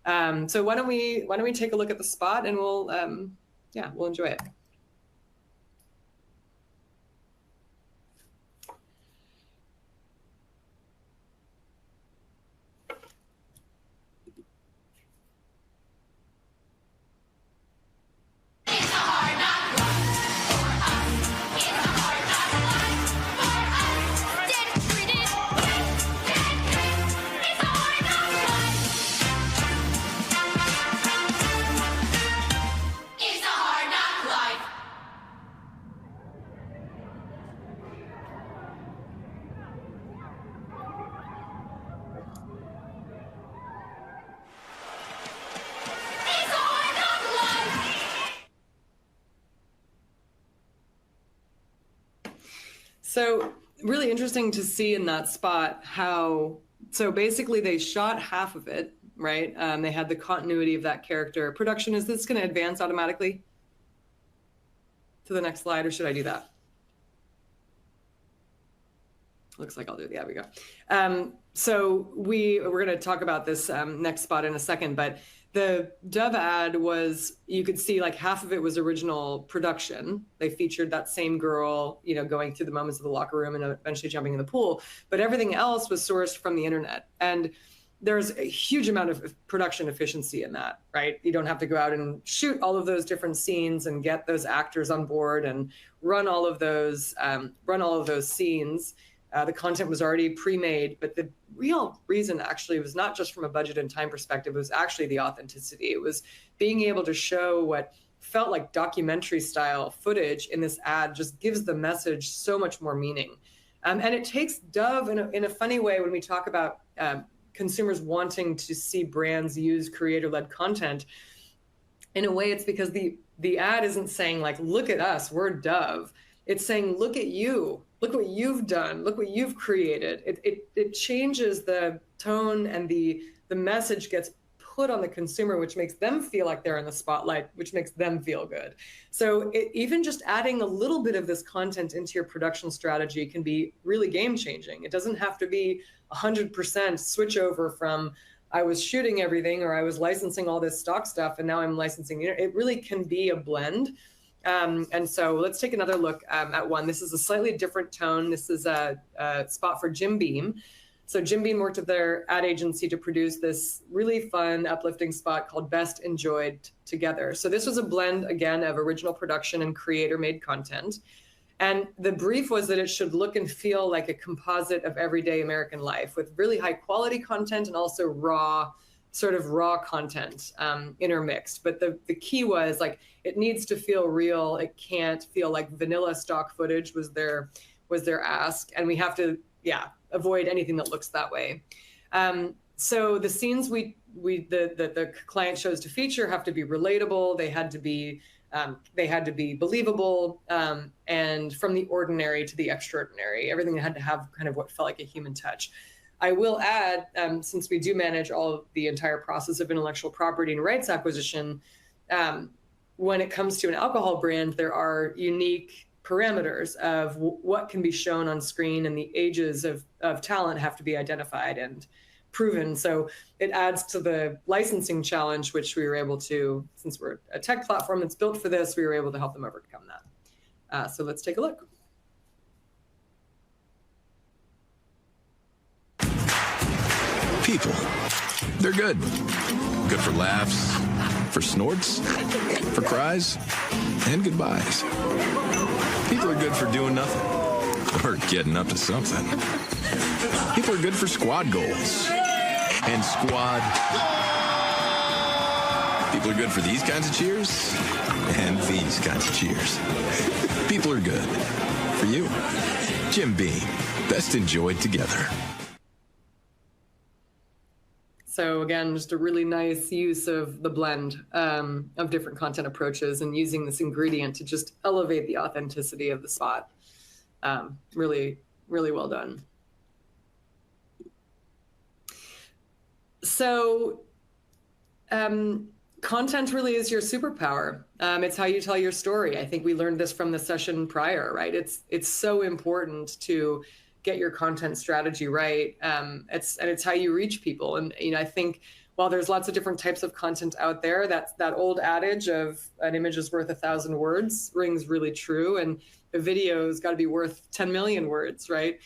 So why don't we take a look at the spot, and we'll enjoy it. So really interesting to see in that spot how, so basically they shot half of it, right? They had the continuity of that character. Production, is this going to advance automatically to the next slide, or should I do that? Looks like I'll do it. Yeah, we go. So we're going to talk about this next spot in a second, but the Dove ad was, you could see like half of it was original production. They featured that same girl, going through the moments of the locker room and eventually jumping in the pool, but everything else was sourced from the internet. And there's a huge amount of production efficiency in that, right? You don't have to go out and shoot all of those different scenes and get those actors on board and run all of those scenes. The content was already pre-made, but the real reason actually was not just from a budget and time perspective, it was actually the authenticity. It was being able to show what felt like documentary style footage in this ad just gives the message so much more meaning. And it takes Dove in a funny way when we talk about consumers wanting to see brands use creator-led content. In a way, it's because the ad isn't saying like, look at us, we're Dove. It's saying, look at you. Look what you've done. Look what you've created. It changes the tone, and the message gets put on the consumer, which makes them feel like they're in the spotlight, which makes them feel good. So even just adding a little bit of this content into your production strategy can be really game changing. It doesn't have to be 100% switch over from I was shooting everything or I was licensing all this stock stuff and now I'm licensing. It really can be a blend. And so let's take another look at one. This is a slightly different tone. This is a spot for Jim Beam. So Jim Beam worked with their ad agency to produce this really fun, uplifting spot called Best Enjoyed Together. So this was a blend, again, of original production and creator-made content. And the brief was that it should look and feel like a composite of everyday American life with really high quality content and also raw content intermixed. But the key was like, it needs to feel real. It can't feel like vanilla stock footage was their ask. And we have to, avoid anything that looks that way. So the scenes the client chose to feature have to be relatable. They had to be believable, and from the ordinary to the extraordinary. Everything had to have kind of what felt like a human touch. I will add, since we do manage all of the entire process of intellectual property and rights acquisition, when it comes to an alcohol brand, there are unique parameters of what can be shown on screen, and the ages of talent have to be identified and proven. So it adds to the licensing challenge, which we were able to, since we're a tech platform that's built for this, we were able to help them overcome that. So let's take a look. People. They're good. Good for laughs, for snorts, for cries, and goodbyes. People are good for doing nothing or getting up to something. People are good for squad goals and squad. People are good for these kinds of cheers and these kinds of cheers. People are good for you. Jim Beam, best enjoyed together. So again, just a really nice use of the blend of different content approaches and using this ingredient to just elevate the authenticity of the spot. Really, really well done. So Content really is your superpower. It's how you tell your story. I think we learned this from the session prior, right? It's so important to get your content strategy right. It's how you reach people. And I think while there's lots of different types of content out there, that old adage of an image is worth 1,000 words rings really true. And a video's got to be worth 10 million words, right?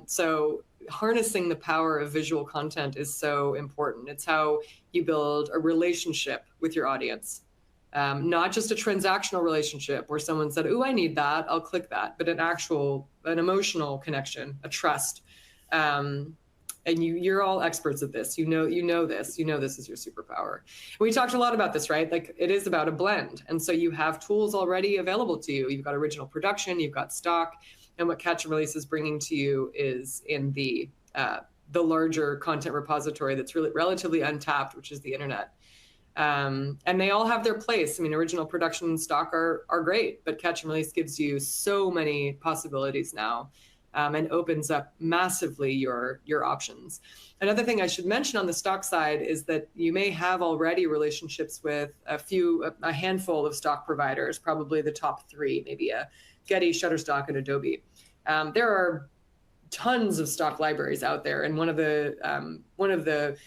So harnessing the power of visual content is so important. It's how you build a relationship with your audience, not just a transactional relationship where someone said, "Oh, I need that, I'll click that," but an emotional connection, a trust. And you're all experts at this. You know this is your superpower. And we talked a lot about this, right? Like, it is about a blend. And so you have tools already available to you. You've got original production, you've got stock, and what Catch&Release is bringing to you is in the larger content repository that's really relatively untapped, which is the internet. And they all have their place. I mean, original production and stock are great, but Catch&Release gives you so many possibilities now, and opens up massively your options. Another thing I should mention on the stock side is that you may have already relationships with a handful of stock providers, probably the top 3, maybe a Getty, Shutterstock, and Adobe. There are tons of stock libraries out there, and one of the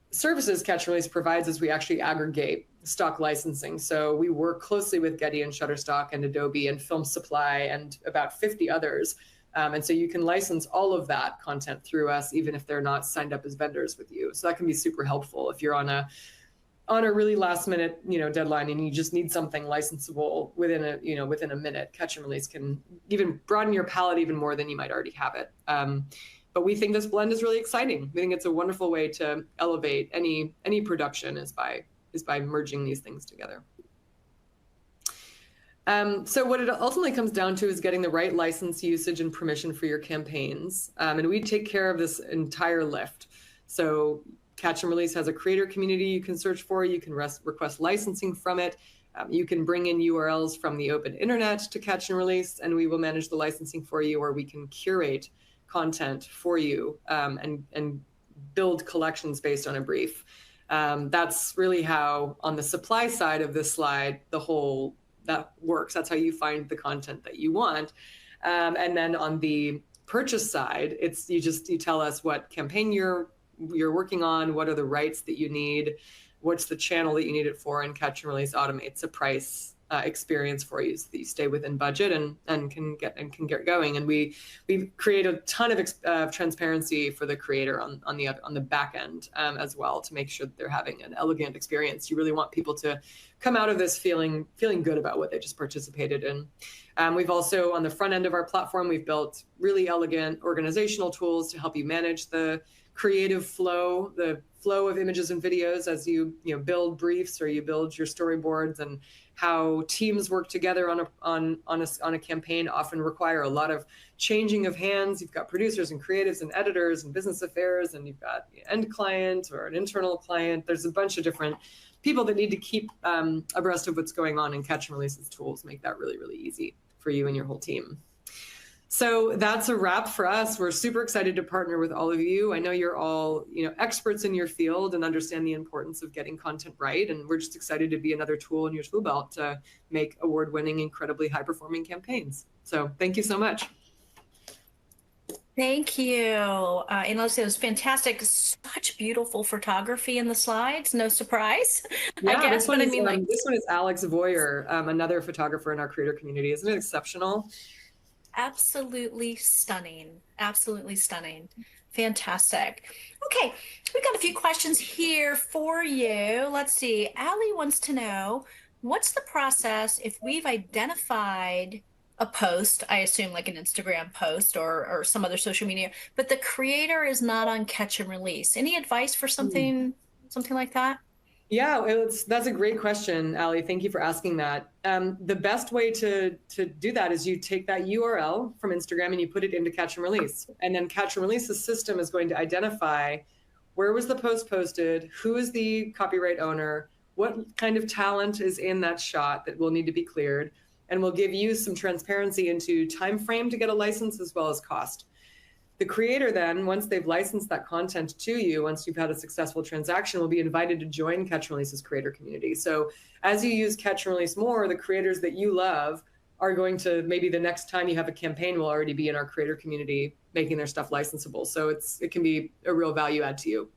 services Catch&Release provides is we actually aggregate stock licensing. So we work closely with Getty and Shutterstock and Adobe and Film Supply and about 50 others. And so you can license all of that content through us, even if they're not signed up as vendors with you. So that can be super helpful if you're on a really last minute, deadline and you just need something licensable within a minute. Catch&Release can even broaden your palette even more than you might already have it. But we think this blend is really exciting. We think it's a wonderful way to elevate any production is by merging these things together. So what it ultimately comes down to is getting the right license, usage, and permission for your campaigns. And we take care of this entire lift. So Catch&Release has a creator community you can search for. You can request licensing from it. You can bring in URLs from the open internet to Catch&Release, and we will manage the licensing for you, or we can curate content for you and build collections based on a brief. That's really how, on the supply side of this slide, that works. That's how you find the content that you want. And then on the purchase side, it's you tell us what campaign you're working on, what are the rights that you need, what's the channel that you need it for, and Catch&Release automates a price experience for you so that you stay within budget and can get going. And we create a ton of transparency for the creator on the back end as well, to make sure that they're having an elegant experience. You really want people to come out of this feeling good about what they just participated in. We've also, on the front end of our platform, we've built really elegant organizational tools to help you manage the creative flow, the flow of images and videos as you build briefs or you build your storyboards, and how teams work together on a campaign often require a lot of changing of hands. You've got producers and creatives and editors and business affairs, and you've got the end client or an internal client. There's a bunch of different people that need to keep abreast of what's going on, and Catch&Release's tools make that really, really easy for you and your whole team. So that's a wrap for us. We're super excited to partner with all of you. I know you're all, experts in your field and understand the importance of getting content right. And we're just excited to be another tool in your tool belt to make award-winning, incredibly high-performing campaigns. So thank you so much. Thank you. Analisa, it was fantastic. Such beautiful photography in the slides. No surprise, Yeah, I guess. this one is Alex Voyer, another photographer in our creator community. Isn't it exceptional? Absolutely stunning. Absolutely stunning. Fantastic. Okay, we've got a few questions here for you. Let's see. Allie wants to know, what's the process if we've identified a post, I assume like an Instagram post or some other social media, but the creator is not on Catch&Release? Any advice for something like that? Yeah, that's a great question, Allie. Thank you for asking that. The best way to do that is you take that URL from Instagram and you put it into Catch&Release. And then Catch&Release's system is going to identify where was the post posted, who is the copyright owner, what kind of talent is in that shot that will need to be cleared, and we'll give you some transparency into time frame to get a license as well as cost. The creator then, once they've licensed that content to you, once you've had a successful transaction, will be invited to join Catch&Release's creator community. So as you use Catch&Release more, the creators that you love are going to, maybe the next time you have a campaign, will already be in our creator community making their stuff licensable. So it can be a real value add to you.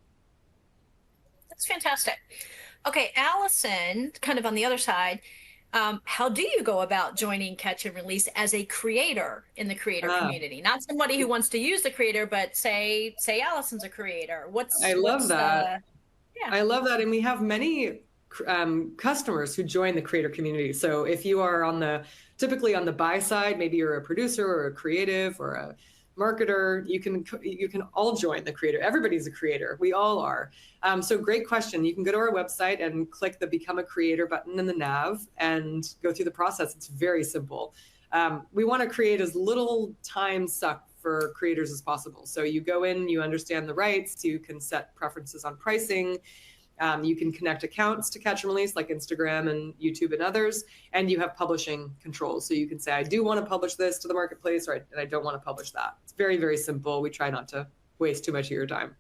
That's fantastic. Okay, Allison, kind of on the other side, how do you go about joining Catch&Release as a creator in the creator community? Not somebody who wants to use the creator, but say Allison's a creator. I love that. I love that. And we have many customers who join the creator community. So if you are typically on the buy side, maybe you're a producer or a creative or a marketer, you can all join the creator. Everybody's a creator. We all are. So great question. You can go to our website and click the Become a Creator button in the nav and go through the process. It's very simple. We want to create as little time suck for creators as possible. So you go in, you understand the rights, you can set preferences on pricing, you can connect accounts to Catch&Release like Instagram and YouTube and others, and you have publishing controls. So you can say, I do want to publish this to the marketplace, and I don't want to publish that. It's very, very simple. We try not to waste too much of your time.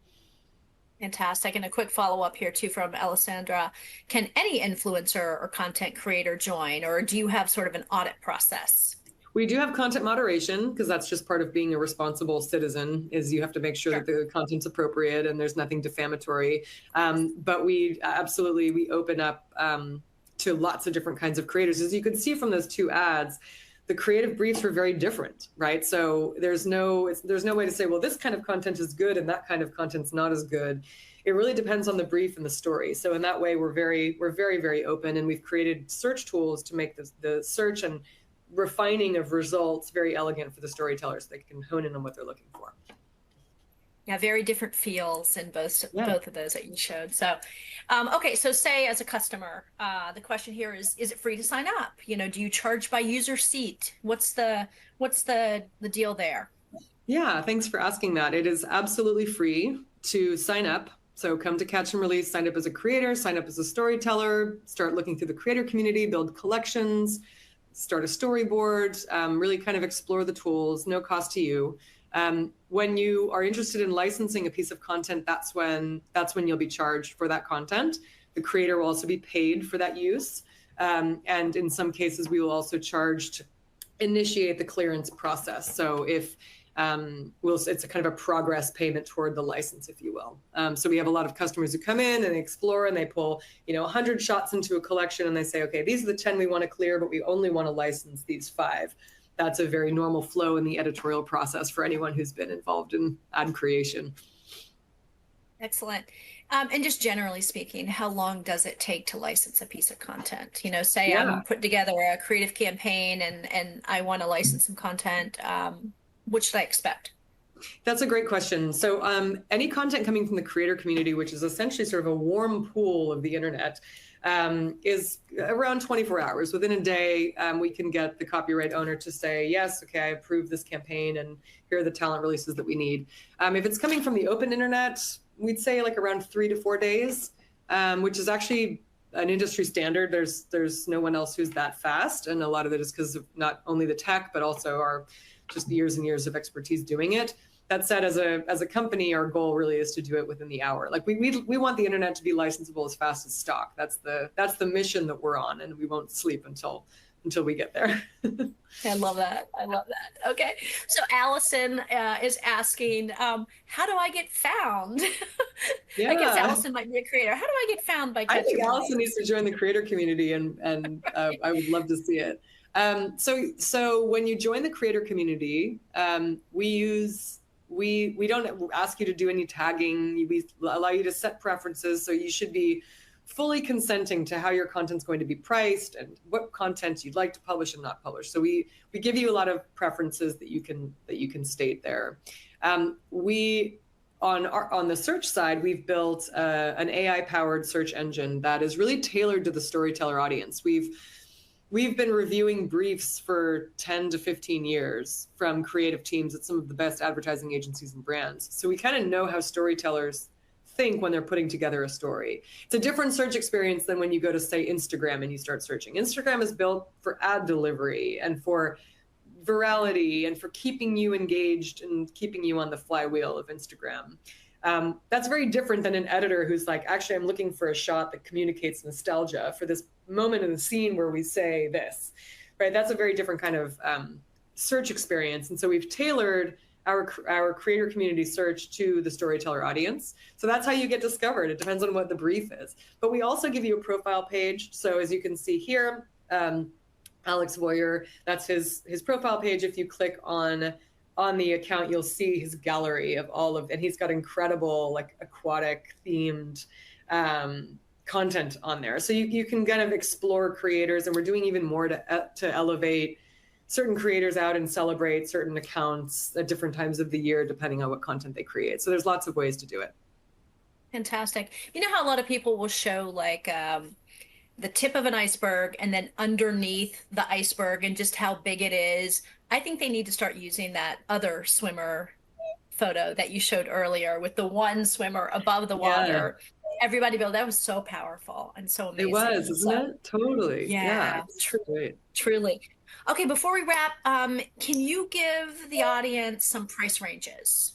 Fantastic. And a quick follow-up here too from Alessandra. Can any influencer or content creator join, or do you have sort of an audit process? We do have content moderation, because that's just part of being a responsible citizen, is you have to make sure that the content's appropriate and there's nothing defamatory. But we open up to lots of different kinds of creators. As you can see from those two ads, the creative briefs were very different, right? So there's no way to say, well, this kind of content is good and that kind of content's not as good. It really depends on the brief and the story. So in that way, we're very, very open, and we've created search tools to make the search and refining of results very elegant for the storytellers. They can hone in on what they're looking for. Yeah, very different feels in both of those that you showed. So, okay, so say as a customer, the question here is it free to sign up? You know, do you charge by user seat? What's the deal there? Yeah, thanks for asking that. It is absolutely free to sign up. So come to Catch&Release, sign up as a creator, sign up as a storyteller, start looking through the creator community, build collections, start a storyboard, really kind of explore the tools, no cost to you. When you are interested in licensing a piece of content, that's when you'll be charged for that content. The creator will also be paid for that use. And in some cases, we will also charge to initiate the clearance process. So if it's a kind of a progress payment toward the license, if you will. So we have a lot of customers who come in and they explore and they pull, 100 shots into a collection and they say, okay, these are the 10 we want to clear, but we only want to license these 5. That's a very normal flow in the editorial process for anyone who's been involved in ad creation. Excellent. And just generally speaking, how long does it take to license a piece of content? Say I'm putting together a creative campaign and I want to license some content. What should I expect? That's a great question. So any content coming from the creator community, which is essentially sort of a warm pool of the internet, is around 24 hours. Within a day, we can get the copyright owner to say, yes, okay, I approve this campaign and here are the talent releases that we need. If it's coming from the open internet, we'd say like around 3 to 4 days, which is actually an industry standard. There's no one else who's that fast. And a lot of it is because of not only the tech, but also our just years and years of expertise doing it. That said, as a company, our goal really is to do it within the hour. Like we want the internet to be licensable as fast as stock. That's the mission that we're on, and we won't sleep until we get there. I love that. Okay, so Allison is asking, how do I get found? Yeah. I guess Allison might be a creator. How do I get found by Catch&Release? I think Allison needs to join the creator community, and I would love to see it. So when you join the creator community, we don't ask you to do any tagging. We allow you to set preferences. So you should be fully consenting to how your content's going to be priced and what content you'd like to publish and not publish. So we give you a lot of preferences that you can state there. On the search side, we've built an AI-powered search engine that is really tailored to the storyteller audience. We've been reviewing briefs for 10 to 15 years from creative teams at some of the best advertising agencies and brands. So we kind of know how storytellers think when they're putting together a story. It's a different search experience than when you go to, say, Instagram and you start searching. Instagram is built for ad delivery and for virality and for keeping you engaged and keeping you on the flywheel of Instagram. That's very different than an editor who's like, actually, I'm looking for a shot that communicates nostalgia for this moment in the scene where we say this, right? That's a very different kind of search experience. And so we've tailored our creator community search to the storyteller audience. So that's how you get discovered. It depends on what the brief is. But we also give you a profile page. So as you can see here, Alex Voyer, that's his profile page. If you click on the account, you'll see his gallery of and he's got incredible like aquatic themed content on there. So you can kind of explore creators, and we're doing even more to elevate certain creators out and celebrate certain accounts at different times of the year, depending on what content they create. So there's lots of ways to do it. Fantastic. You know how a lot of people will show like the tip of an iceberg and then underneath the iceberg and just how big it is. I think they need to start using that other swimmer photo that you showed earlier with the one swimmer above the water. Everybody that was so powerful and so amazing. It was, isn't it? Totally. Yeah, truly. Okay, before we wrap, can you give the audience some price ranges?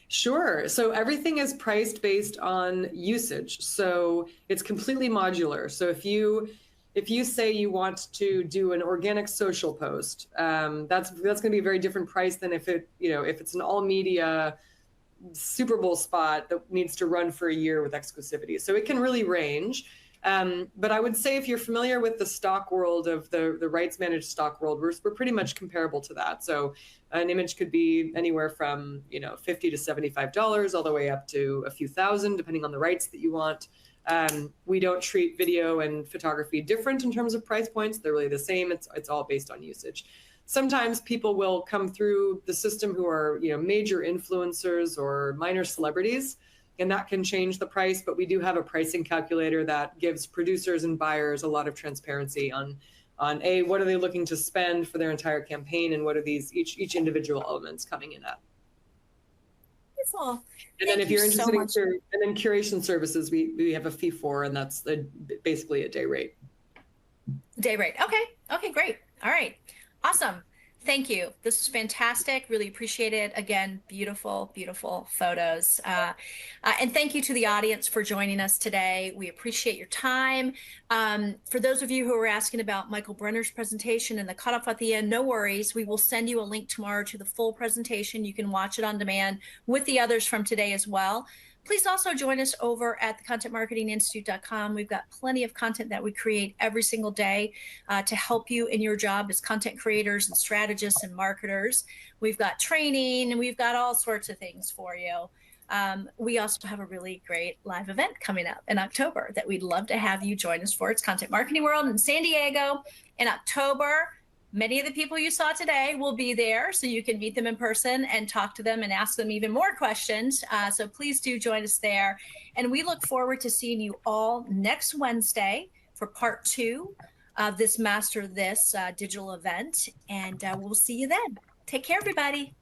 Sure. So everything is priced based on usage. So it's completely modular. So if you say you want to do an organic social post, that's going to be a very different price than if it's an all media Super Bowl spot that needs to run for a year with exclusivity. So it can really range. But I would say if you're familiar with the stock world of the rights managed stock world, we're pretty much comparable to that. So an image could be anywhere from $50 to $75 all the way up to a few thousand, depending on the rights that you want. We don't treat video and photography different in terms of price points. They're really the same. It's all based on usage. Sometimes people will come through the system who are major influencers or minor celebrities, and that can change the price. But we do have a pricing calculator that gives producers and buyers a lot of transparency on what are they looking to spend for their entire campaign, and what are these each individual elements coming in at. Beautiful. And then if you're interested in curation services, we have a fee for, and that's basically a day rate. Day rate. Okay, great. All right. Awesome. Thank you. This was fantastic. Really appreciate it. Again, beautiful, beautiful photos. And thank you to the audience for joining us today. We appreciate your time. For those of you who are asking about Michael Brenner's presentation and the cutoff at the end, no worries. We will send you a link tomorrow to the full presentation. You can watch it on demand with the others from today as well. Please also join us over at thecontentmarketinginstitute.com. We've got plenty of content that we create every single day to help you in your job as content creators and strategists and marketers. We've got training, and we've got all sorts of things for you. We also have a really great live event coming up in October that we'd love to have you join us for. It's Content Marketing World in San Diego in October. Many of the people you saw today will be there, so you can meet them in person and talk to them and ask them even more questions. So please do join us there. And we look forward to seeing you all next Wednesday for part 2 of this Master This digital event. And we'll see you then. Take care, everybody.